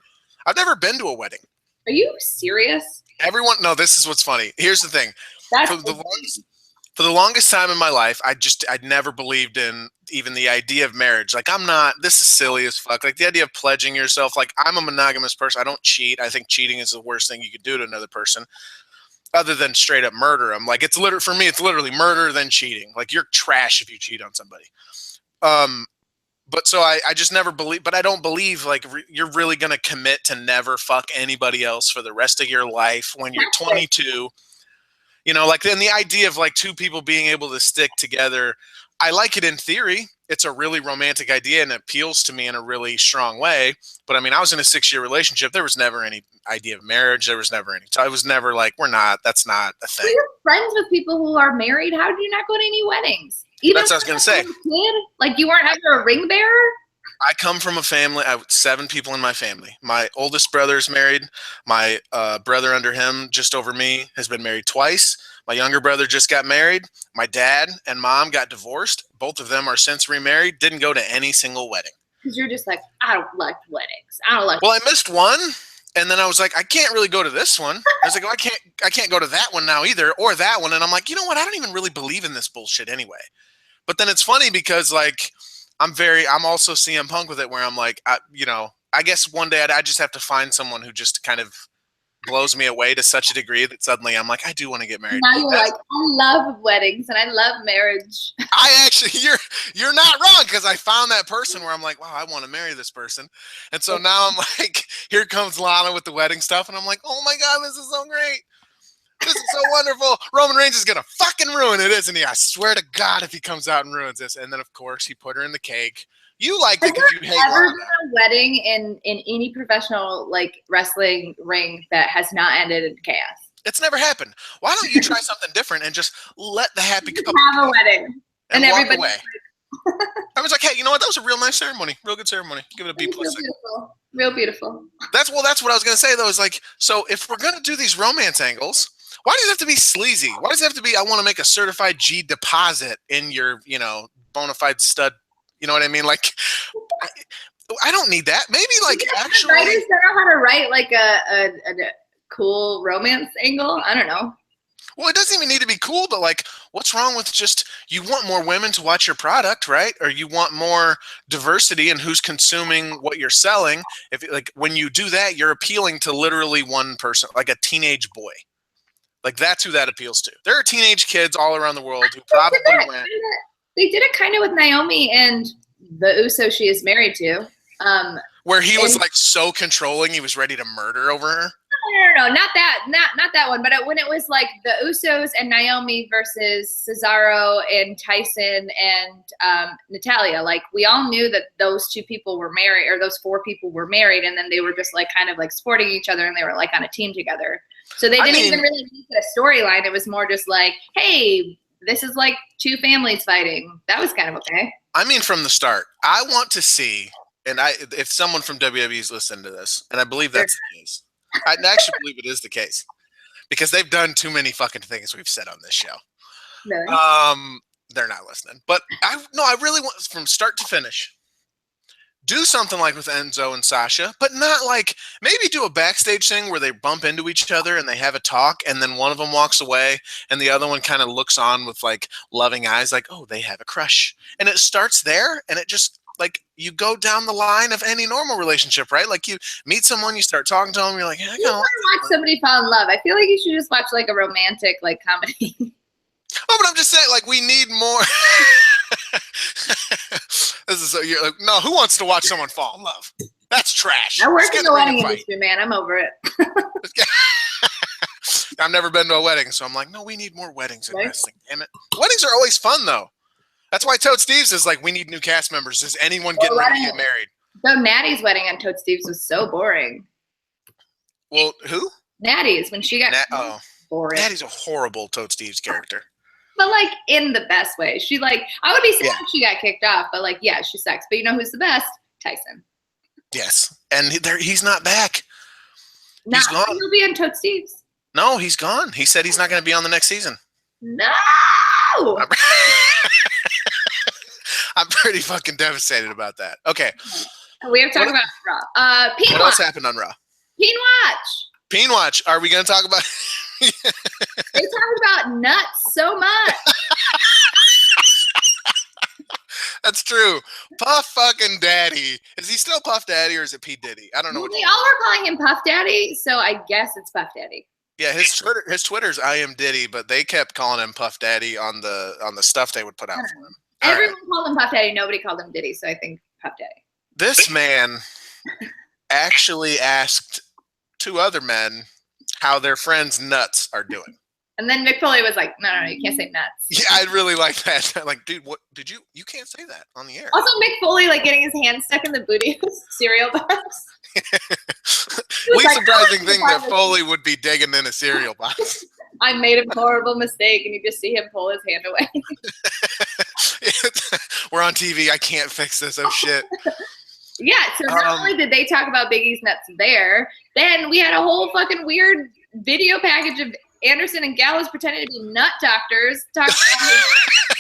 I've never been to a wedding. Are you serious? No, this is what's funny. Here's the thing. For the longest time in my life, I'd never believed in even the idea of marriage. Like, this is silly as fuck. Like, the idea of pledging yourself. Like, I'm a monogamous person. I don't cheat. I think cheating is the worst thing you could do to another person other than straight up murder them. Like, for me, it's literally murder then cheating. Like, you're trash if you cheat on somebody. But so I just never believe, but I don't believe like you're really going to commit to never fuck anybody else for the rest of your life when you're 22. You know, like then the idea of like two people being able to stick together, I like it in theory. It's a really romantic idea and it appeals to me in a really strong way. But I mean, I was in a 6-year relationship. There was never any idea of marriage. There was never any. It was never like, that's not a thing. You're friends with people who are married. How did you not go to any weddings? Even that's what I was going to say. Like you weren't ever a ring bearer? I come from a family. I have 7 people in my family. My oldest brother is married. My brother under him, just over me, has been married twice. My younger brother just got married. My dad and mom got divorced. Both of them are since remarried. Didn't go to any single wedding. Because you're just like, I don't like weddings. Well, I missed one, and then I was like, I can't really go to this one. I was like, I can't go to that one now either, or that one. And I'm like, you know what? I don't even really believe in this bullshit anyway. But then it's funny because like I'm also CM Punk with it, where I'm like, I guess one day I just have to find someone who just kind of blows me away to such a degree that suddenly I'm like, I do want to get married. Now you're like, I love weddings and I love marriage. You're not wrong, because I found that person where I'm like, wow, I want to marry this person. And so now I'm like, here comes Lana with the wedding stuff, and I'm like, oh my God, this is so great. This is so wonderful. Roman Reigns is going to fucking ruin it, isn't he? I swear to God if he comes out and ruins this. And then, of course, he put her in the cake. You liked it because you hate Lana. Has there ever been a wedding in any professional like wrestling ring that has not ended in chaos? It's never happened. Why don't you try something different and just let the happy couple have a wedding and everybody walk away? I was like, hey, you know what? That was a real nice ceremony. Real good ceremony. Give it a B+. Real beautiful. That's what I was going to say, though, is like, so if we're going to do these romance angles, Why does it have to be sleazy? Why does it have to be, I want to make a certified G deposit in your, bona fide stud? You know what I mean? Like, I don't need that. Maybe like actually. Writers don't know how to write like a cool romance angle. I don't know. Well, it doesn't even need to be cool, but like, what's wrong with just, you want more women to watch your product, right? Or you want more diversity in who's consuming what you're selling. If like when you do that, you're appealing to literally one person, like a teenage boy. Like that's who that appeals to. There are teenage kids all around the world who probably went. They did it kind of with Naomi and the Uso she is married to. Where he was like so controlling, he was ready to murder over her. No, not that one. But when it was like the Usos and Naomi versus Cesaro and Tyson and Natalia, like we all knew that those two people were married, or those four people were married, and then they were just like kind of like supporting each other, and they were like on a team together. So they didn't even really make it a storyline. It was more just like, hey, this is like two families fighting. That was kind of okay. I mean, from the start, I want to see, and if someone from WWE's listened to this, and I believe that's the case. I actually believe it is the case because they've done too many fucking things we've said on this show. Really? They're not listening, but I really want, from start to finish, do something like with Enzo and Sasha, but not like, maybe do a backstage thing where they bump into each other and they have a talk, and then one of them walks away and the other one kind of looks on with like loving eyes, like, oh, they have a crush, and it starts there, and it just, like, you go down the line of any normal relationship, right? Like you meet someone, you start talking to them, you're like, hey, you want to watch somebody fall in love. I feel like you should just watch like a romantic like comedy. Oh, but I'm just saying, like, we need more. This is so, you're like, no, who wants to watch someone fall in love? That's trash. I work in the wedding industry, man. I'm over it. I've never been to a wedding, so I'm like, no, we need more weddings in wrestling. Damn it. Weddings are always fun, though. That's why Toad Steve's is like, we need new cast members. Is anyone getting ready to get married? So Natty's wedding on Toad Steve's was so boring. Well, who? Natty's, when she got boring. Natty's a horrible Toad Steve's character. But like in the best way. She like, I would be sad if she got kicked off, but like, yeah, she sucks. But you know who's the best? Tyson. Yes. And he's not back. He's gone. He'll be on Toad Steve's. No, he's gone. He said he's not going to be on the next season. No. I'm pretty fucking devastated about that. Okay. We have to talk about Raw. What else happened on Raw? Peen Watch. Peen Watch. Are we going to talk about? They talk about nuts so much. That's true. Puff fucking Daddy. Is he still Puff Daddy or is it P. Diddy? I don't know. They all were calling him Puff Daddy, so I guess it's Puff Daddy. Yeah, his Twitter's I am Diddy, but they kept calling him Puff Daddy on the stuff they would put out for him. Everyone called him Puff Daddy. Nobody called him Diddy, so I think Puff Daddy. This man actually asked two other men how their friends' nuts are doing. And then Mick Foley was like, no, you can't say nuts. Yeah, I really like that. Like, dude, what did you can't say that on the air. Also, Mick Foley, like, getting his hand stuck in the booty of his cereal box. Least surprising thing that Foley would be digging in a cereal box. I made a horrible mistake, and you just see him pull his hand away. We're on TV. I can't fix this. Oh, shit. Yeah, so not only did they talk about Biggie's nuts there, then we had a whole fucking weird video package of Anderson and Gallows pretending to be nut doctors, talking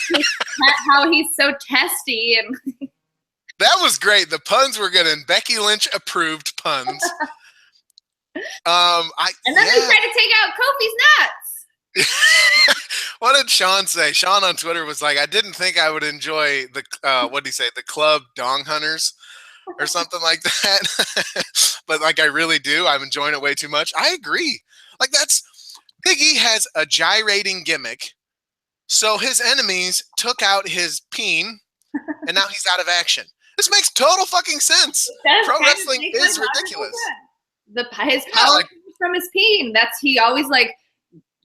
about how he's so testy. And that was great. The puns were good, and Becky Lynch approved puns. And then they tried to take out Kofi's nuts. What did Sean say? Sean on Twitter was like, I didn't think I would enjoy the what did he say? The club dong hunters or something like that. But like, I really do. I'm enjoying it way too much. I agree. Like, that's Biggie has a gyrating gimmick. So his enemies took out his peen and now he's out of action. This makes total fucking sense. Pro wrestling is ridiculous. His power from his peen. He always like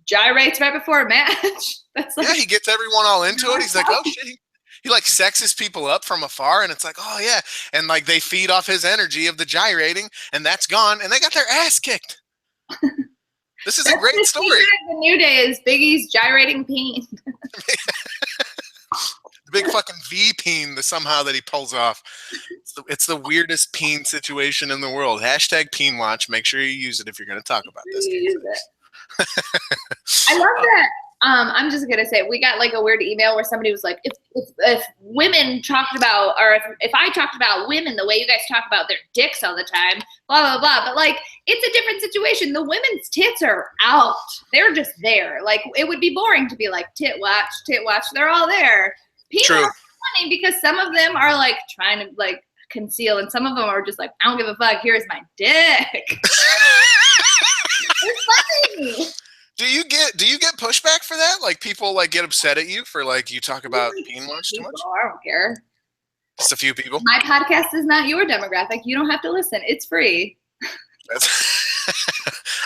gyrates right before a match. That's like, yeah, he gets everyone all into it. He's like, oh shit. He like sexes people up from afar, and it's like, oh yeah, and like they feed off his energy of the gyrating, and that's gone, and they got their ass kicked. This is a great story. The New Day is Biggie's gyrating peen. The big fucking V peen somehow that he pulls off. It's the weirdest peen situation in the world. Hashtag Peen Watch. Make sure you use it if you're going to talk about this. Use it. I love that. I'm just gonna say we got like a weird email where somebody was like, if women talked about, or if I talked about women the way you guys talk about their dicks all the time, blah blah blah. But like, it's a different situation. The women's tits are out. They're just there. Like it would be boring to be like tit watch, tit watch. They're all there. People True. are funny because some of them are like trying to like conceal, and some of them are just like, I don't give a fuck. Here's my dick. It's funny. Do you get pushback for that? Like people like get upset at you for like you talk about being watched too much? I don't care. Just a few people. My podcast is not your demographic. You don't have to listen. It's free.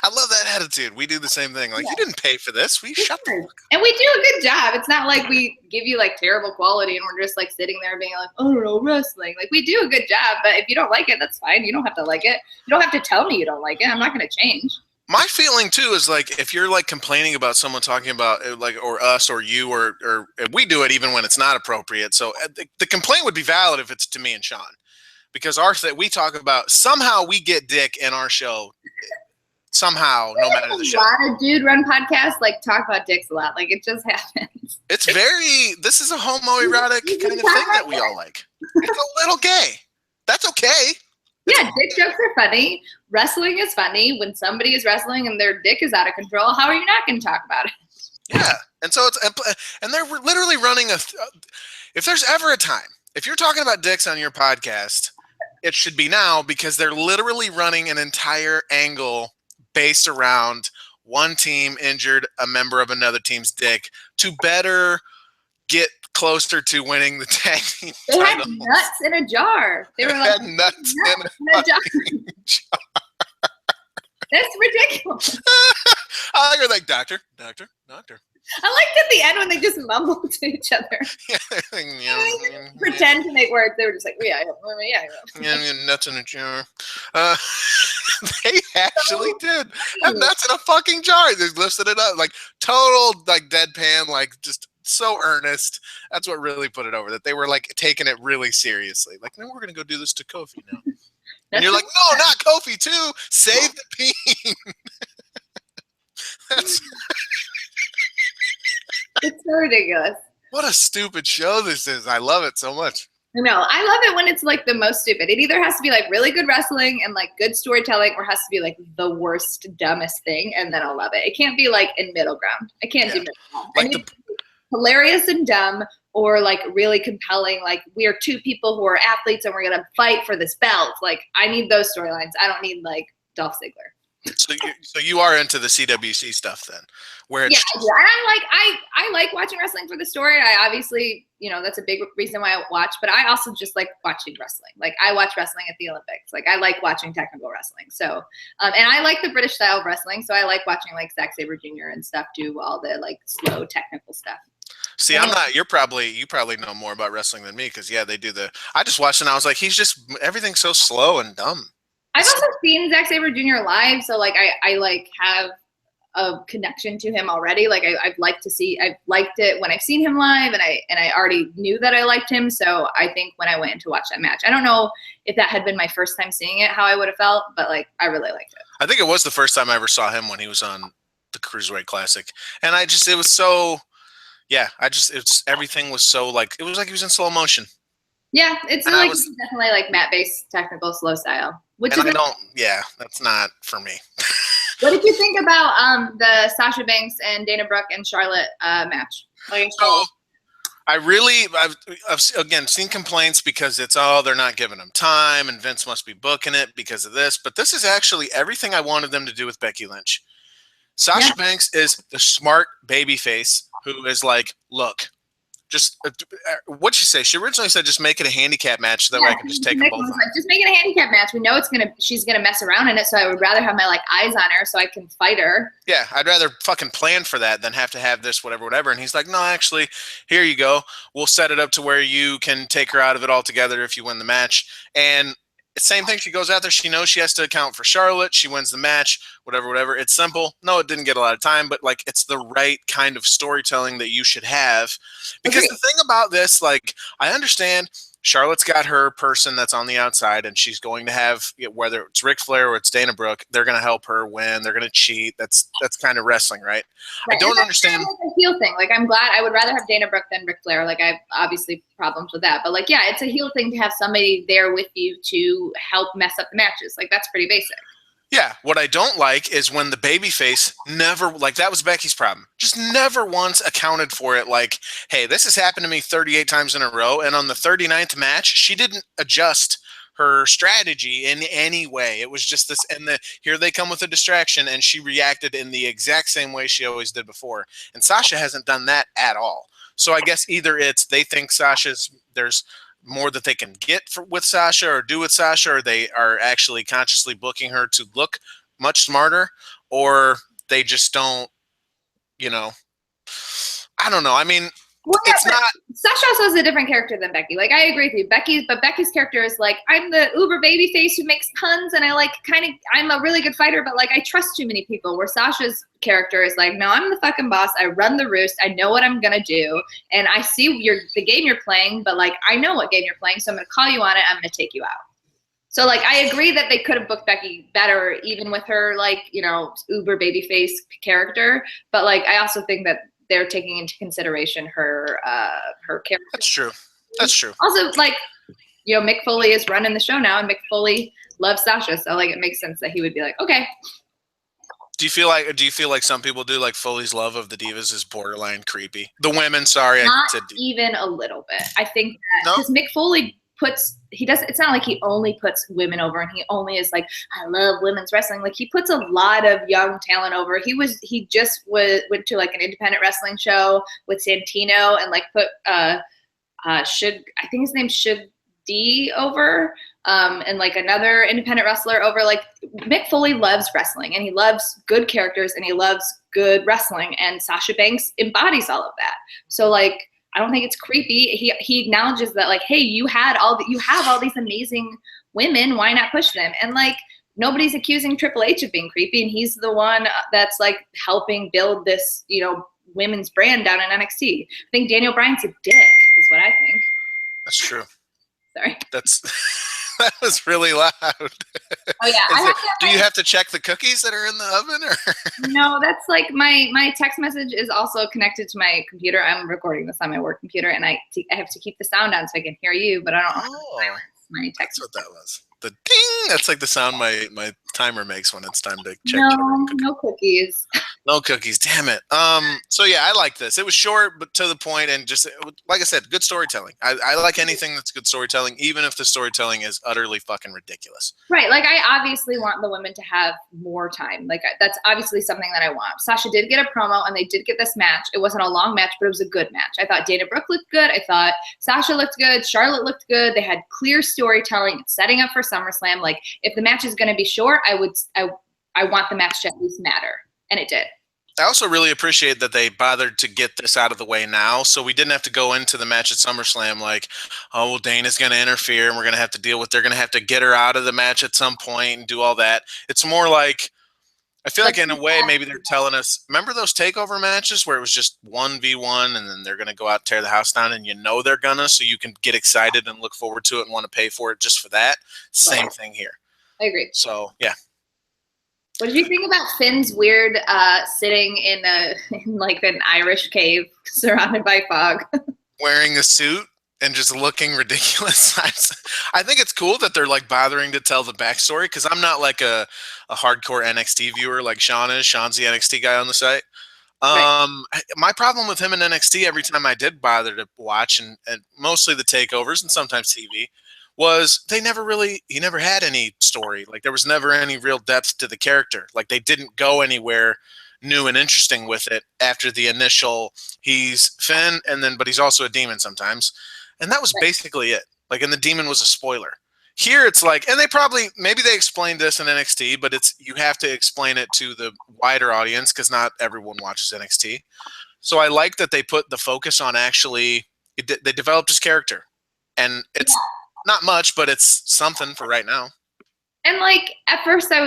I love that attitude. We do the same thing. Like you didn't pay for this. We shut the fuck. And we do a good job. It's not like we give you like terrible quality and we're just like sitting there being like, oh no, wrestling. Like we do a good job, but if you don't like it, that's fine. You don't have to like it. You don't have to tell me you don't like it. I'm not going to change. My feeling too is like if you're like complaining about someone talking about like or us or you or we do it even when it's not appropriate. So the complaint would be valid if it's to me and Sean, because we talk about somehow we get dick in our show somehow no matter the show. A lot of dude run podcasts like talk about dicks a lot. Like it just happens. It's this is a homoerotic kind of thing that we all like. It's a little gay. That's okay. Yeah, dick jokes are funny. Wrestling is funny. When somebody is wrestling and their dick is out of control, how are you not going to talk about it? Yeah, and so and they're literally running if there's ever a time, if you're talking about dicks on your podcast, it should be now, because they're literally running an entire angle based around one team injured a member of another team's dick to better get closer to winning the tag team They titles. had nuts in a jar. They were like, had nuts in a jar. That's ridiculous. I like, doctor. I liked at the end when they just mumbled to each other. Pretend to make words. They were just like, yeah. Nuts in a jar. They actually did have nuts in a fucking jar. They lifted it up like total like deadpan, like just so earnest. That's what really put it over, that they were like taking it really seriously. Like, no, we're gonna go do this to Kofi now. And you're like, no, not Kofi too. Save the peen. It's so ridiculous. What a stupid show this is. I love it so much. No, I love it when it's like the most stupid. It either has to be like really good wrestling and like good storytelling, or has to be like the worst, dumbest thing, and then I'll love it. It can't be like in middle ground. I can't do middle ground. Like I need hilarious and dumb, or like really compelling, like we are two people who are athletes and we're gonna fight for this belt. Like I need those storylines. I don't need like Dolph Ziggler. So you are into the CWC stuff then, where it's I like watching wrestling for the story. I obviously, that's a big reason why I watch, but I also just like watching wrestling. Like I watch wrestling at the Olympics. Like I like watching technical wrestling. So, and I like the British style of wrestling. So I like watching like Zack Sabre Jr. and stuff do all the like slow technical stuff. See, I'm not. You probably know more about wrestling than me, because they do I just watched it and I was like, everything's so slow and dumb. I've also seen Zack Sabre Jr. live, so like I like have a connection to him already. Like I've liked it when I've seen him live, and I already knew that I liked him. So I think when I went in to watch that match, I don't know if that had been my first time seeing it, how I would have felt, but like I really liked it. I think it was the first time I ever saw him when he was on the Cruiserweight Classic, and it was so. Yeah, everything was so like, it was like he was in slow motion. Yeah, it's definitely like mat-based technical slow style. That's not for me. What did you think about the Sasha Banks and Dana Brooke and Charlotte match? I've again seen complaints because they're not giving them time and Vince must be booking it because of this, but this is actually everything I wanted them to do with Becky Lynch. Sasha Banks is the smart baby face who is like, look, just what'd she say? She originally said just make it a handicap match so that way I can just take them both. Just make it a handicap match. We know she's gonna mess around in it, so I would rather have my like eyes on her so I can fight her. Yeah, I'd rather fucking plan for that than have to have this whatever. And he's like, no, actually, here you go. We'll set it up to where you can take her out of it altogether if you win the match. And same thing. She goes out there. She knows she has to account for Charlotte. She wins the match, whatever. It's simple. No, it didn't get a lot of time, but like it's the right kind of storytelling that you should have. Because the thing about this, like I understand Charlotte's got her person that's on the outside, and she's going to have, whether it's Ric Flair or it's Dana Brooke, they're going to help her win. They're going to cheat. That's kind of wrestling, right? I Right, and don't that's kind understand. of like a heel thing. Like, I'm glad. I would rather have Dana Brooke than Ric Flair. Like, I have obviously problems with that, but like, yeah, it's a heel thing to have somebody there with you to help mess up the matches. Like, that's pretty basic. Yeah, what I don't like is when the babyface never, like that was Becky's problem, just never once accounted for it. Like, hey, this has happened to me 38 times in a row, and on the 39th match, she didn't adjust her strategy in any way. It was just this, and here they come with a distraction, and she reacted in the exact same way she always did before. And Sasha hasn't done that at all. So I guess either it's they think there's more that they can get with Sasha or do with Sasha, or they are actually consciously booking her to look much smarter, or they just don't, you know, I don't know. I mean, Well, yeah, it's but not. Sasha also is a different character than Becky. Like, I agree with you. Becky's character is like, I'm the uber baby face who makes puns, and I like I'm a really good fighter, but like I trust too many people. Where Sasha's character is like, no, I'm the fucking boss. I run the roost. I know what I'm gonna do, and I see the game you're playing, but like I know what game you're playing, so I'm gonna call you on it. I'm gonna take you out. So like I agree that they could have booked Becky better, even with her like uber babyface character. But like I also think that they're taking into consideration her character. That's true. That's true. Also, like Mick Foley is running the show now, and Mick Foley loves Sasha, so like it makes sense that he would be like, okay. Do you feel like some people do, like Foley's love of the divas is borderline creepy? The women, sorry, I Not said even a little bit. I think that no. because Mick Foley it's not like he only puts women over and he only is like, I love women's wrestling. Like he puts a lot of young talent over. He just went to like an independent wrestling show with Santino and like put I think his name's Shug D over, and like another independent wrestler over. Like Mick Foley loves wrestling and he loves good characters and he loves good wrestling, and Sasha Banks embodies all of that. So like I don't think it's creepy. He acknowledges that like, hey, you have all these amazing women. Why not push them? And like nobody's accusing Triple H of being creepy, and he's the one that's like helping build this women's brand down in NXT. I think Daniel Bryan's a dick, is what I think. That's true. Sorry. That was really loud. Oh yeah. Do you have to check the cookies that are in the oven, or? No, that's like my text message is also connected to my computer. I'm recording this on my work computer, and I have to keep the sound on so I can hear you, but I don't silence my text. That's what that was. The ding. That's like the sound my timer makes when it's time to check. No cookies. No cookies. Damn it. So yeah, I like this. It was short but to the point, and just like I said, good storytelling. I like anything that's good storytelling, even if the storytelling is utterly fucking ridiculous. Right. Like I obviously want the women to have more time. Like that's obviously something that I want. Sasha did get a promo, and they did get this match. It wasn't a long match, but it was a good match. I thought Dana Brooke looked good. I thought Sasha looked good. Charlotte looked good. They had clear storytelling, setting up for SummerSlam. Like if the match is going to be short, I want the match to at least matter, and it did. I also really appreciate that they bothered to get this out of the way now, so we didn't have to go into the match at SummerSlam like, oh, well, Dana's going to interfere, and we're going to have to deal with, they're going to have to get her out of the match at some point and do all that. It's more like, I feel like in a way, maybe they're telling us, remember those takeover matches where it was just 1v1, and then they're going to go out and tear the house down, and they're going to, so you can get excited and look forward to it and want to pay for it just for that? Same thing here. I agree. So, yeah. What did you think about Finn's weird sitting in like an Irish cave surrounded by fog? Wearing a suit and just looking ridiculous. I think it's cool that they're like bothering to tell the backstory, because I'm not like a hardcore NXT viewer like Sean is. Sean's the NXT guy on the site. Right. My problem with him in NXT, every time I did bother to watch, and mostly the takeovers and sometimes TV, was he never had any story. Like there was never any real depth to the character. Like they didn't go anywhere new and interesting with it after the initial, he's Finn, but he's also a demon sometimes. And that was basically it. Like, and the demon was a spoiler. Here it's like, and maybe they explained this in NXT, but you have to explain it to the wider audience because not everyone watches NXT. So I like that they put the focus on they developed his character. And it's not much, but it's something for right now. And like at first I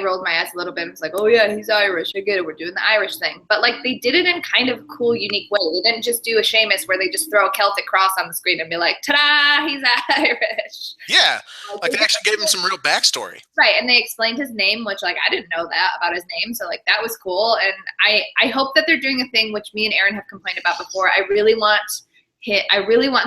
rolled my eyes a little bit. I was like, oh yeah, he's Irish. I get it. We're doing the Irish thing. But like they did it in kind of cool, unique way. They didn't just do a Sheamus where they just throw a Celtic cross on the screen and be like, ta-da, he's Irish. Yeah. Like they actually gave him some real backstory. Right. And they explained his name, which like I didn't know that about his name. So like that was cool. And I hope that they're doing a thing which me and Aaron have complained about before. I really want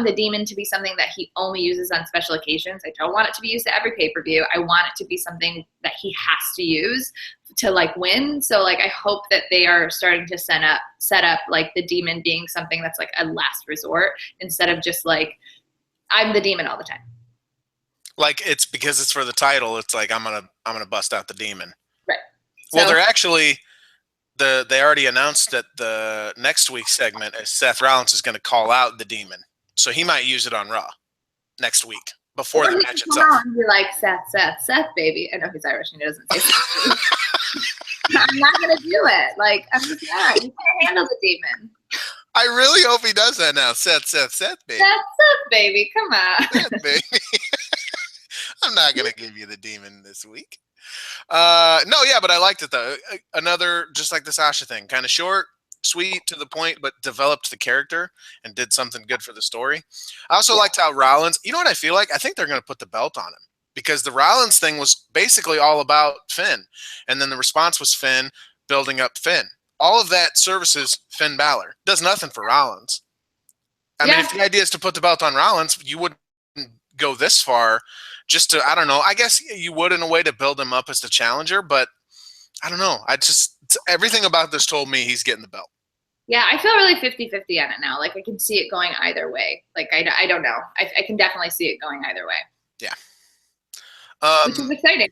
the demon to be something that he only uses on special occasions. I don't want it to be used at every pay-per-view. I want it to be something that he has to use to like win. So like I hope that they are starting to set up like the demon being something that's like a last resort instead of just like I'm the demon all the time. Like it's because it's for the title. It's like I'm gonna bust out the demon. Right. Well, they're actually they already announced that the next week's segment is Seth Rollins is going to call out the demon, so he might use it on Raw next week before the match itself. And be like Seth, baby. I know he's Irish and he doesn't say Seth. I'm not gonna do it. Like I'm just not. You can't handle the demon. I really hope he does that now. Seth, baby. Seth, baby. Come on. Seth, baby. I'm not gonna give you the demon this week. No, yeah, but I liked it though. Another just like the Sasha thing, kind of short, sweet, to the point, but developed the character and did something good for the story. I also liked how Rollins. You know what I feel like? I think they're gonna put the belt on him because the Rollins thing was basically all about Finn, and then the response was Finn building up Finn. All of that services Finn Balor. Does nothing for Rollins. I mean, if the idea is to put the belt on Rollins, you wouldn't go this far just to, I don't know, I guess you would in a way to build him up as the challenger, but I don't know. Everything about this told me he's getting the belt. Yeah, I feel really 50-50 on it now. Like I can see it going either way. Like I don't know. I can definitely see it going either way. Yeah. Which is exciting.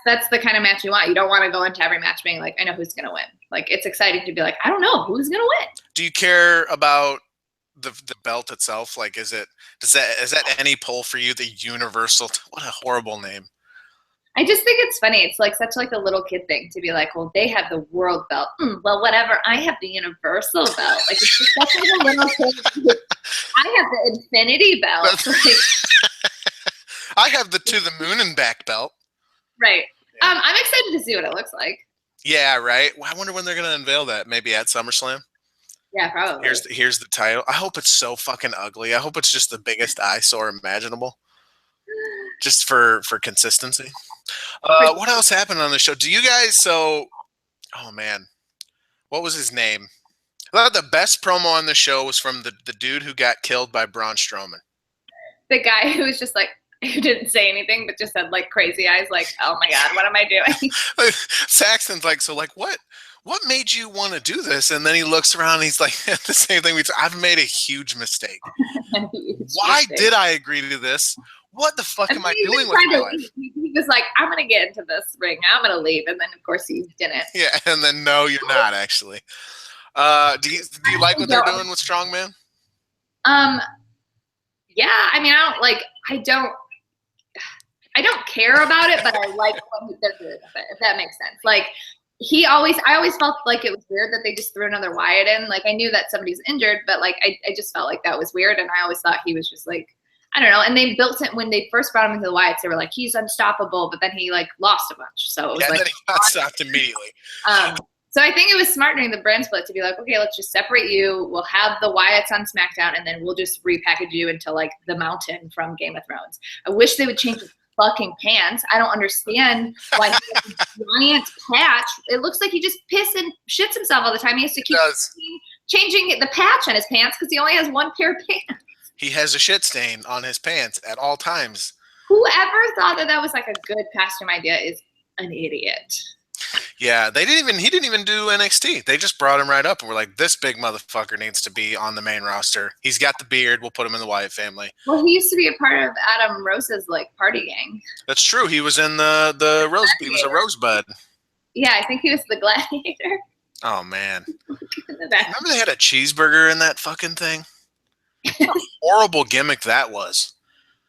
That's the kind of match you want. You don't want to go into every match being like, I know who's going to win. Like it's exciting to be like, I don't know who's going to win. Do you care about the belt itself? Like, is that any pull for you? The Universal? What a horrible name. I just think it's funny. It's like such like a little kid thing to be like, well, they have the world belt. Well, whatever. I have the Universal belt. Like it's just such like a little kid. I have the Infinity belt. Like, I have the To the Moon and Back belt. Right. Yeah. I'm excited to see what it looks like. Yeah, right. Well, I wonder when they're going to unveil that. Maybe at SummerSlam. Yeah, probably. Here's the title. I hope it's so fucking ugly. I hope it's just the biggest eyesore imaginable. Just for consistency. What else happened on the show? Do you guys oh man. What was his name? I thought the best promo on the show was from the dude who got killed by Braun Strowman. The guy who was just like, who didn't say anything but just had like crazy eyes, like, oh my God, what am I doing? Saxton's like, so like what made you want to do this? And then he looks around and he's like, the same thing. I've made a huge mistake. Why did I agree to this? What the fuck am I doing with my life? He was like, I'm going to get into this ring. I'm going to leave. And then, of course, he didn't. Yeah, and then, no, you're not, actually. Do you like what they're doing with Strongman? Yeah, I mean, I don't care about it, but I like what they're doing with it, if that makes sense. Like, I always felt like it was weird that they just threw another Wyatt in. Like, I knew that somebody's injured, but, like, I just felt like that was weird, and I always thought he was just, like, I don't know. And they built it when they first brought him into the Wyatts. They were like, he's unstoppable, but then he, like, lost a bunch. So it was and then he got stopped immediately. So I think it was smart during the brand split to be like, okay, let's just separate you. We'll have the Wyatts on SmackDown, and then we'll just repackage you into, like, the Mountain from Game of Thrones. I wish they would change his fucking pants. I don't understand why he has a giant patch. It looks like he just pisses and shits himself all the time. He has to keep changing the patch on his pants because he only has one pair of pants. He has a shit stain on his pants at all times. Whoever thought that was like a good costume idea is an idiot. Yeah, he didn't even do NXT. They just brought him right up and were like, this big motherfucker needs to be on the main roster. He's got the beard. We'll put him in the Wyatt family. Well, he used to be a part of Adam Rose's like party gang. That's true. He was in the Rose. He was a Rosebud. Yeah, I think he was the Gladiator. Oh man! Remember they had a cheeseburger in that fucking thing? What a horrible gimmick that was.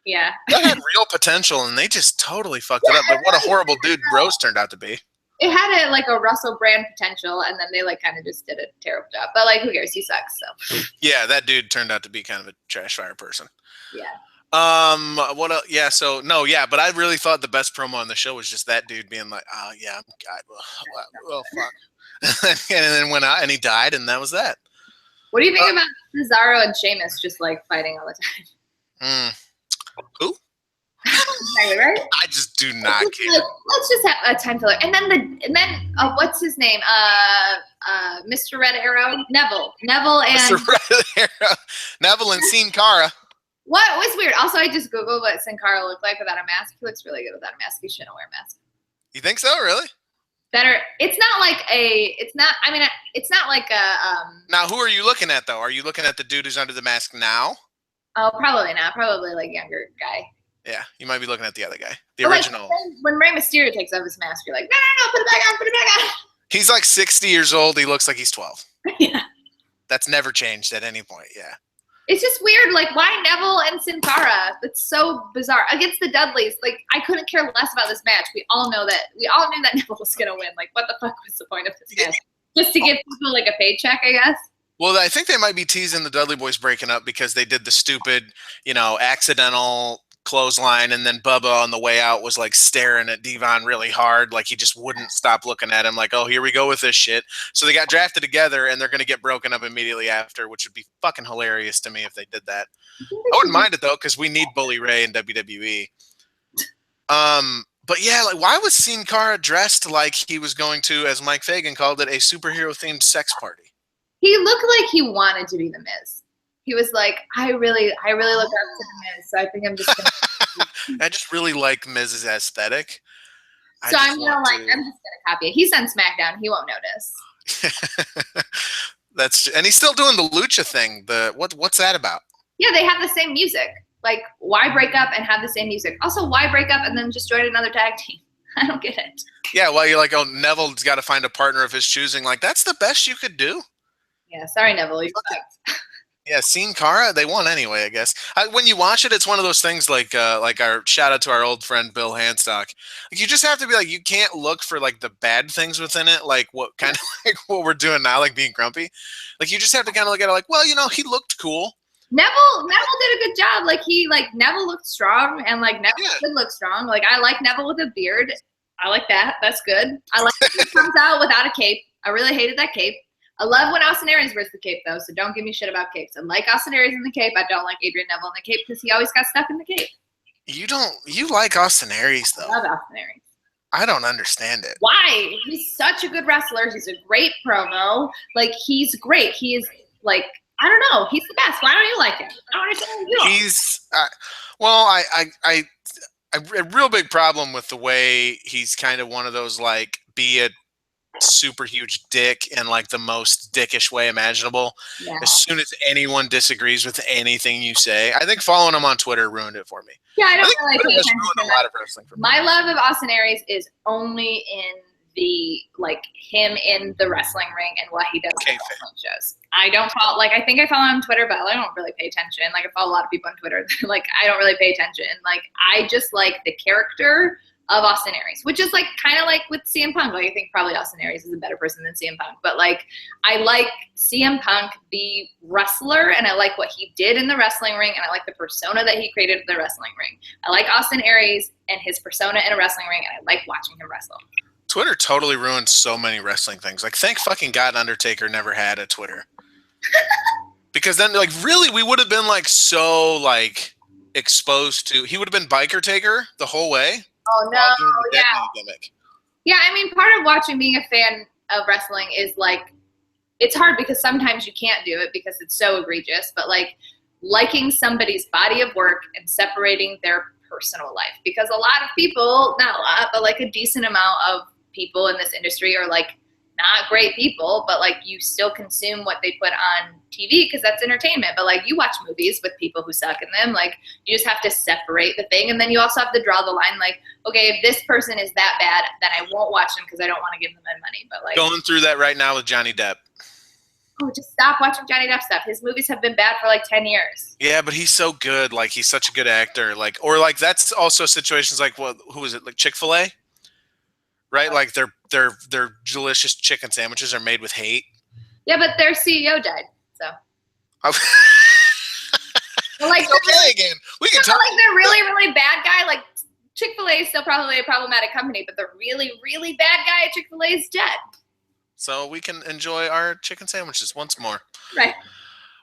Yeah. That had real potential, and they just totally fucked it up. But what a horrible dude Rose turned out to be. It had a Russell Brand potential, and then they like kind of just did a terrible job. But like, who cares? He sucks. So. Yeah, that dude turned out to be kind of a trash fire person. Yeah. What? Yeah. So no. Yeah. But I really thought the best promo on the show was just that dude being like, "Oh yeah, I'm God. Well, fuck." And then went out and he died, and that was that. What do you Uh, think about Cesaro and Sheamus just like fighting all the mm, who? time? Exactly, right? I just do It's not just care. like, let's just have a time filler. And then what's his name? Mr. Red Arrow, Neville Mr. and Red Arrow, Neville and Sin Cara. what was weird. Also, I just googled what Sin Cara looked like without a mask. He looks really good without a mask. He shouldn't wear a mask. You think so? Really? Better. It's not like a. It's not. I mean, it's not like a. Now, who are you looking at though? Are you looking at the dude who's under the mask now? Oh, probably not. Probably like younger guy. Yeah, you might be looking at the other guy, the But like original. when Rey Mysterio takes off his mask, you're like, no, no, no, put it back on, put it back He's like 60 years old. He looks like he's 12. on. Yeah. That's never changed at any point. Yeah. It's just weird. Like, why Neville and Sin Cara? That's so bizarre. Against the Dudleys, like, I couldn't care less about this match. We all knew that Neville was gonna win. Like, what the fuck was the point of this match? Just to give people like a paycheck, I guess. Well, I think they might be teasing the Dudley Boys breaking up because they did the stupid, accidental clothesline, and then Bubba on the way out was like staring at Devon really hard, like he just wouldn't stop looking at him, like, oh, here we go with this shit. So they got drafted together, and they're going to get broken up immediately after, which would be fucking hilarious to me if they did that. I wouldn't mind it though, because we need Bully Ray in WWE. But yeah, like, why was Sin Cara dressed like he was going to, as Mike Fagan called it, a superhero themed sex party? He looked like he wanted to be the Miz. He was like, I really look up to the Miz, so I think I'm just gonna. I just really like Miz's aesthetic. So I'm just gonna copy it. He's on SmackDown. He won't notice. And he's still doing the lucha thing. What's that about? Yeah, they have the same music. Like, why break up and have the same music? Also, why break up and then just join another tag team? I don't get it. Yeah, well, you're like, oh, Neville's got to find a partner of his choosing. Like, that's the best you could do. Yeah, sorry, Neville. You sucked. Yeah, Sin Cara, they won anyway, I guess. When you watch it, it's one of those things like our shout out to our old friend Bill Handstock. Like, you just have to be like, you can't look for like the bad things within it, like what kind of like what we're doing now, like being grumpy. Like, you just have to kind of look at it like, well, he looked cool. Neville did a good job. Neville looked strong, and like Neville did look strong. Like, I like Neville with a beard. I like that. That's good. I like that he comes out without a cape. I really hated that cape. I love when Austin Aries wears the cape, though, so don't give me shit about capes. I like Austin Aries in the cape. I don't like Adrian Neville in the cape because he always got stuck in the cape. You like Austin Aries, though. I love Austin Aries. I don't understand it. Why? He's such a good wrestler. He's a great promo. Like, he's great. He is, like, I don't know. He's the best. Why don't you like him? I don't understand what you do. He's a real big problem with the way he's kind of one of those, like, be a super huge dick in like the most dickish way imaginable. Yeah. As soon as anyone disagrees with anything you say, I think following him on Twitter ruined it for me. Yeah, I don't really pay attention to a lot of wrestling for me. My love of Austin Aries is only in the him in the wrestling ring and what he does in wrestling shows. I don't follow I think I follow him on Twitter, but I don't really pay attention. Like, I follow a lot of people on Twitter. Like, I don't really pay attention. Like, I just like the character of Austin Aries, which is like kind of like with CM Punk. Like, I think probably Austin Aries is a better person than CM Punk, but like, I like CM Punk, the wrestler, and I like what he did in the wrestling ring, and I like the persona that he created in the wrestling ring. I like Austin Aries and his persona in a wrestling ring, and I like watching him wrestle. Twitter totally ruined so many wrestling things. Like, thank fucking God Undertaker never had a Twitter. Because then, like, really, we would have been like so like exposed to. He would have been Biker Taker the whole way. Oh no! Yeah. Yeah, I mean, part of watching, being a fan of wrestling is like, it's hard because sometimes you can't do it because it's so egregious. But like, liking somebody's body of work and separating their personal life, because a lot of people, not a lot, but like a decent amount of people in this industry are like not great people, but like, you still consume what they put on TV because that's entertainment. But like, you watch movies with people who suck in them. Like, you just have to separate the thing, and then you also have to draw the line. Like, okay, if this person is that bad, then I won't watch them because I don't want to give them my money. But like, going through that right now with Johnny Depp. Oh, just stop watching Johnny Depp stuff. His movies have been bad for like 10 years. Yeah, but he's so good. Like, he's such a good actor. Like, or like, that's also situations like, what? Who was it? Like Chick-fil-A, right? Like, their delicious chicken sandwiches are made with hate. Yeah, but their CEO died. So. Well, like It's okay again. We can talk. like the really, really bad guy, like Chick-fil-A is still probably a problematic company, but the really, really bad guy at Chick-fil-A is dead. So we can enjoy our chicken sandwiches once more. Right.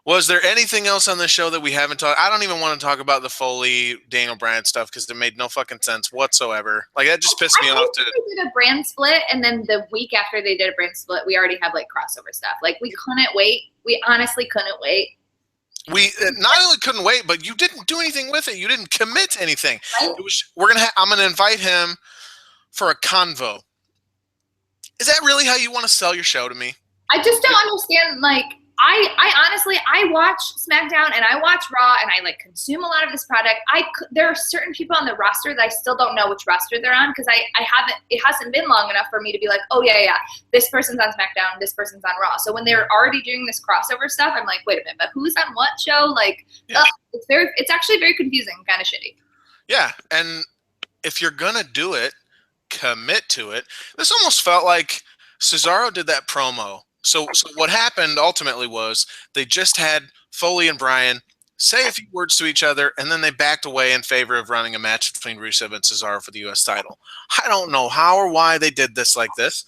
Was there anything else on the show that we haven't talked? I don't even want to talk about the Foley Daniel Bryan stuff because it made no fucking sense whatsoever. Like that just pissed me off. They did a brand split, and then the week after they did a brand split, we already have like crossover stuff. Like we couldn't wait. We honestly couldn't wait. We not only couldn't wait, but you didn't do anything with it. You didn't commit to anything. Right? It was I'm gonna invite him for a convo. Is that really how you want to sell your show to me? I just don't understand. Like, I honestly, I watch SmackDown and I watch Raw and I like consume a lot of this product. There are certain people on the roster that I still don't know which roster they're on because it hasn't been long enough for me to be like, oh yeah, this person's on SmackDown, this person's on Raw. So when they're already doing this crossover stuff, I'm like, wait a minute, but who's on what show? Like, yeah. It's actually very confusing, kind of shitty. Yeah, and if you're gonna do it, commit to it. This almost felt like Cesaro did that promo. So what happened ultimately was they just had Foley and Bryan say a few words to each other, and then they backed away in favor of running a match between Rusev and Cesaro for the U.S. title. I don't know how or why they did this like this.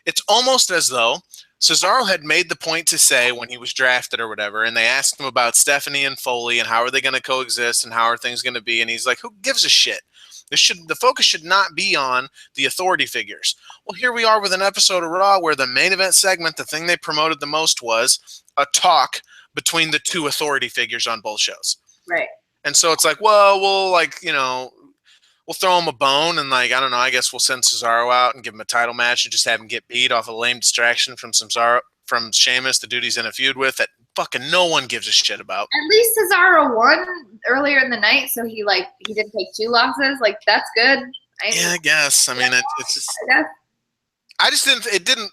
It's almost as though Cesaro had made the point to say when he was drafted or whatever, and they asked him about Stephanie and Foley and how are they going to coexist and how are things going to be, and he's like, who gives a shit? The focus should not be on the authority figures. Well, here we are with an episode of Raw where the main event segment, the thing they promoted the most was a talk between the two authority figures on both shows. Right. And so it's like, well, we'll throw him a bone and like, I don't know, I guess we'll send Cesaro out and give him a title match and just have him get beat off a lame distraction from Sheamus, the dude he's in a feud with that fucking no one gives a shit about. At least Cesaro won earlier in the night, so he didn't take 2 losses. Like, that's good. I guess. I mean, it's just.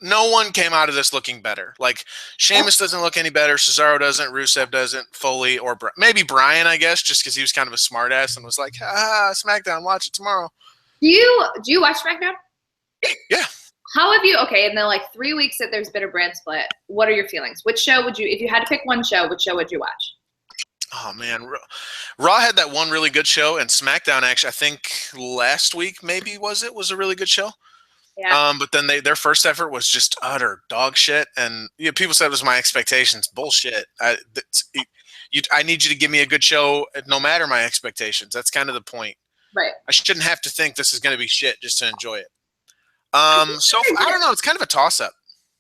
No one came out of this looking better. Like, Sheamus doesn't look any better. Cesaro doesn't. Rusev doesn't. Foley or maybe Bryan, I guess, just because he was kind of a smartass and was like, SmackDown, watch it tomorrow. Do you watch SmackDown? Yeah. How have you, in the 3 weeks that there's been a brand split, what are your feelings? Which show would you, if you had to pick one show, which show would you watch? Oh, man. Raw had that one really good show, and SmackDown, actually, I think last week maybe was a really good show. Yeah. But then their first effort was just utter dog shit, and people said it was my expectations. Bullshit. I need you to give me a good show no matter my expectations. That's kind of the point. Right. I shouldn't have to think this is going to be shit just to enjoy it. So I don't know. It's kind of a toss-up.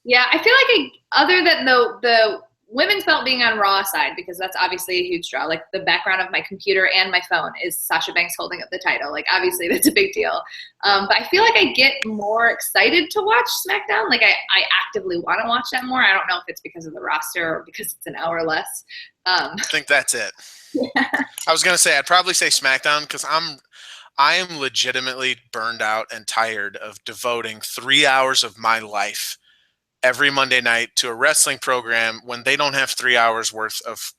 Yeah, I feel like other than the women's belt being on Raw side, because that's obviously a huge draw. Like the background of my computer and my phone is Sasha Banks holding up the title. Like obviously that's a big deal. But I feel like I get more excited to watch SmackDown. Like I actively want to watch that more. I don't know if it's because of the roster or because it's an hour less. I think that's it. Yeah. I was gonna say I'd probably say SmackDown because I am legitimately burned out and tired of devoting 3 hours of my life every Monday night to a wrestling program when they don't have 3 hours worth of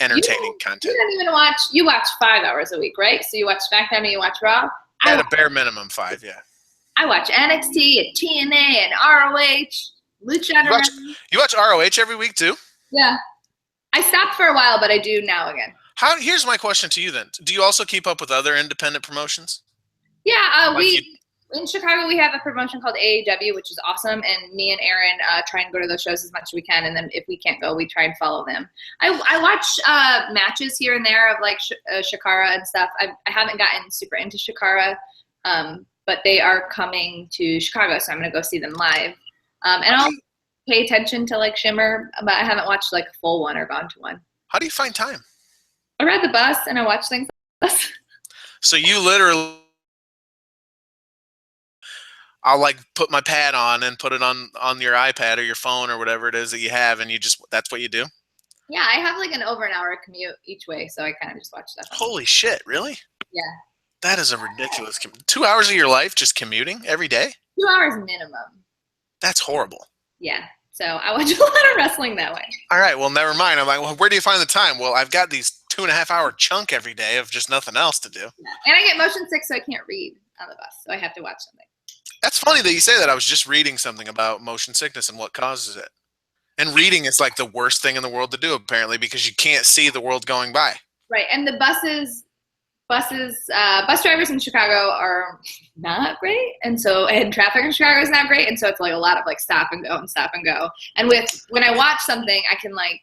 entertaining content. You watch 5 hours a week, right? So you watch SmackDown and you watch Raw? At a bare minimum 5, yeah. I watch NXT and TNA and ROH, Lucha Underground. You watch ROH every week too? Yeah. I stopped for a while, but I do now again. Here's my question to you then. Do you also keep up with other independent promotions? Yeah, in Chicago, we have a promotion called AAW, which is awesome, and me and Aaron try and go to those shows as much as we can, and then if we can't go, we try and follow them. I watch matches here and there of Shakara and stuff. I haven't gotten super into Shakara, but they are coming to Chicago, so I'm going to go see them live. And I'll pay attention to Shimmer, but I haven't watched a full one or gone to one. How do you find time? I ride the bus and I watch things like this. So you literally, I'll put my pad on and put it on your iPad or your phone or whatever it is that you have, and that's what you do? Yeah, I have an over an hour commute each way, so I kind of just watch stuff. Holy shit, really? Yeah. That is a ridiculous 2 hours of your life just commuting every day? 2 hours minimum. That's horrible. Yeah. So I watch a lot of wrestling that way. All right, well, never mind. I'm like, well, where do you find the time? Well, I've got these 2.5 hour chunk every day of just nothing else to do. Yeah. And I get motion sick, so I can't read on the bus, so I have to watch something. That's funny that you say that. I was just reading something about motion sickness and what causes it. And reading is the worst thing in the world to do, apparently, because you can't see the world going by. Right, and the bus drivers in Chicago are not great, and traffic in Chicago is not great, and so it's like a lot of like stop and go and stop and go. And when I watch something, I can like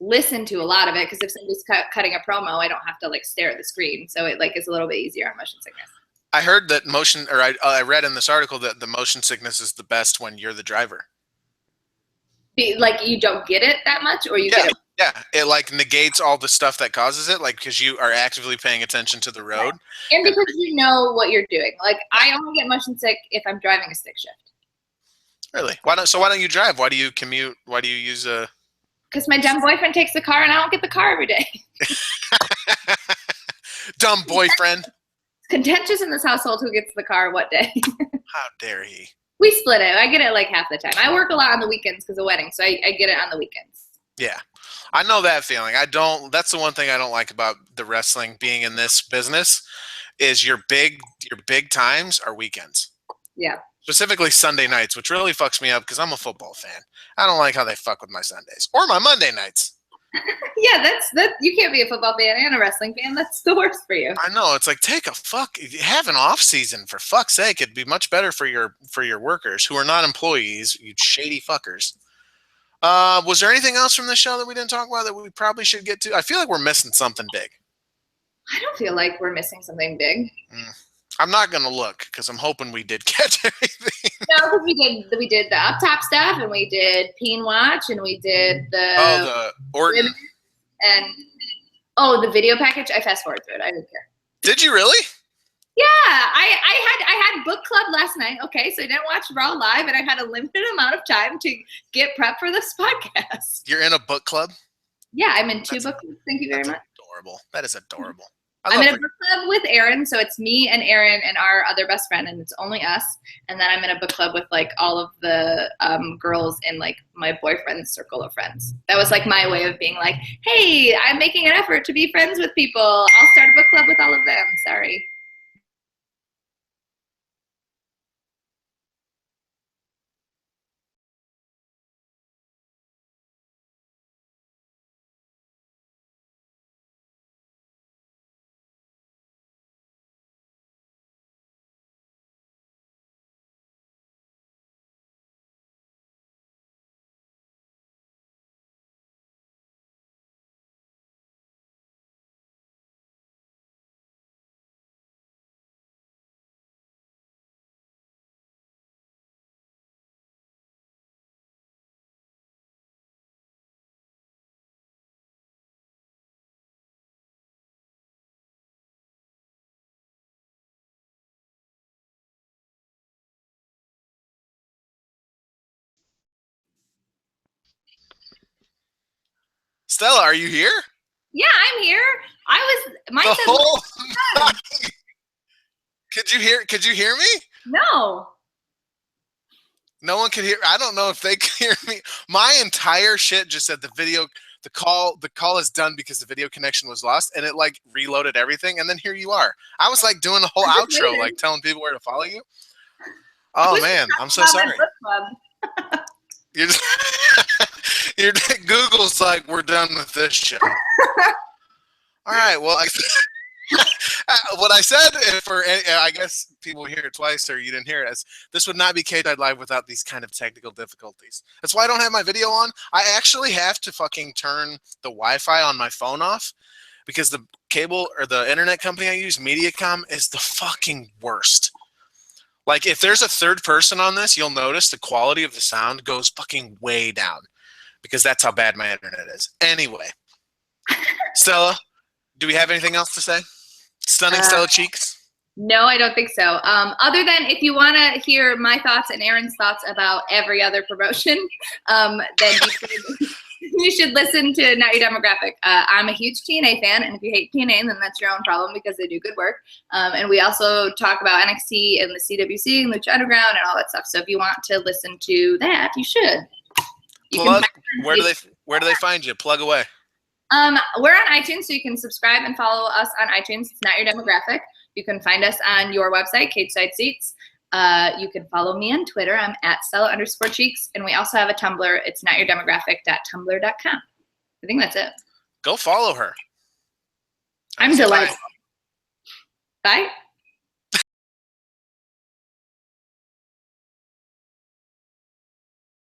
listen to a lot of it because if somebody's cutting a promo, I don't have to like stare at the screen, so it like is a little bit easier on motion sickness. I heard that I read in this article that the motion sickness is the best when you're the driver. Like you don't get it that much, or you get it. Yeah, it like negates all the stuff that causes it, like because you are actively paying attention to the road, and because you know what you're doing. Like I only get motion sick if I'm driving a stick shift. Really? Why don't you drive? Why do you commute? Why do you use a? Because my dumb boyfriend takes the car, and I don't get the car every day. Dumb boyfriend. It's contentious in this household who gets the car what day. How dare he? We split it. I get it like half the time. I work a lot on the weekends because of weddings, so I get it on the weekends. Yeah. I know that feeling. That's the one thing I don't like about the wrestling being in this business is your big times are weekends. Yeah. Specifically Sunday nights, which really fucks me up because I'm a football fan. I don't like how they fuck with my Sundays or my Monday nights. Yeah, that's you can't be a football fan and a wrestling fan. That's the worst for you. I know. It's like take a fuck. Have an off season for fuck's sake. It'd be much better for your workers who are not employees. You shady fuckers. Was there anything else from the show that we didn't talk about that we probably should get to? I feel like we're missing something big. I don't feel like we're missing something big. I'm not gonna look because I'm hoping we did catch everything. No, because we did the up top stuff, and we did Peen Watch, and we did the Orton and the video package. I fast forward through it. I didn't care. Did you really? Yeah, I had book club last night. Okay, so I didn't watch Raw live, and I had a limited amount of time to get prep for this podcast. You're in a book club? Yeah, I'm in two book clubs. Thank you very much. Adorable. That is adorable. I'm in a book club with Aaron, so it's me and Aaron and our other best friend, and it's only us. And then I'm in a book club with like all of the girls in like my boyfriend's circle of friends. That was like my way of being like, hey, I'm making an effort to be friends with people. I'll start a book club with all of them. Sorry. Stella, are you here? Yeah, I'm here. The whole time. Could you hear me? No. No one could hear. I don't know if they could hear me. My entire shit just said the call is done because the video connection was lost, and it like reloaded everything, and then here you are. I was like doing the whole outro, like telling people where to follow you. Oh man, I'm so sorry. You're Google's like, we're done with this show. All right, well, what I said I guess people hear it twice or you didn't hear it, as this would not be K-Tide Live without these kind of technical difficulties. That's why I don't have my video on. I actually have to fucking turn the Wi-Fi on my phone off because the cable or the internet company I use, Mediacom, is the fucking worst. Like, if there's a third person on this, you'll notice the quality of the sound goes fucking way down because that's how bad my internet is. Anyway, Stella, do we have anything else to say? Stunning Stella Cheeks? No, I don't think so. Other than if you want to hear my thoughts and Aaron's thoughts about every other promotion, then you should listen to Not Your Demographic. I'm a huge TNA fan, and if you hate TNA, then that's your own problem because they do good work. And we also talk about NXT and the CWC and Lucha Underground and all that stuff. So if you want to listen to that, you should. Where do they find you? Plug away. We're on iTunes, so you can subscribe and follow us on iTunes. It's Not Your Demographic. You can find us on your website, Cage-Side Seats. You can follow me on Twitter. I'm at Stella_Cheeks. And we also have a Tumblr. It's notyourdemographic.tumblr.com. I think that's it. Go follow her. I'm Say bye. delighted. Bye.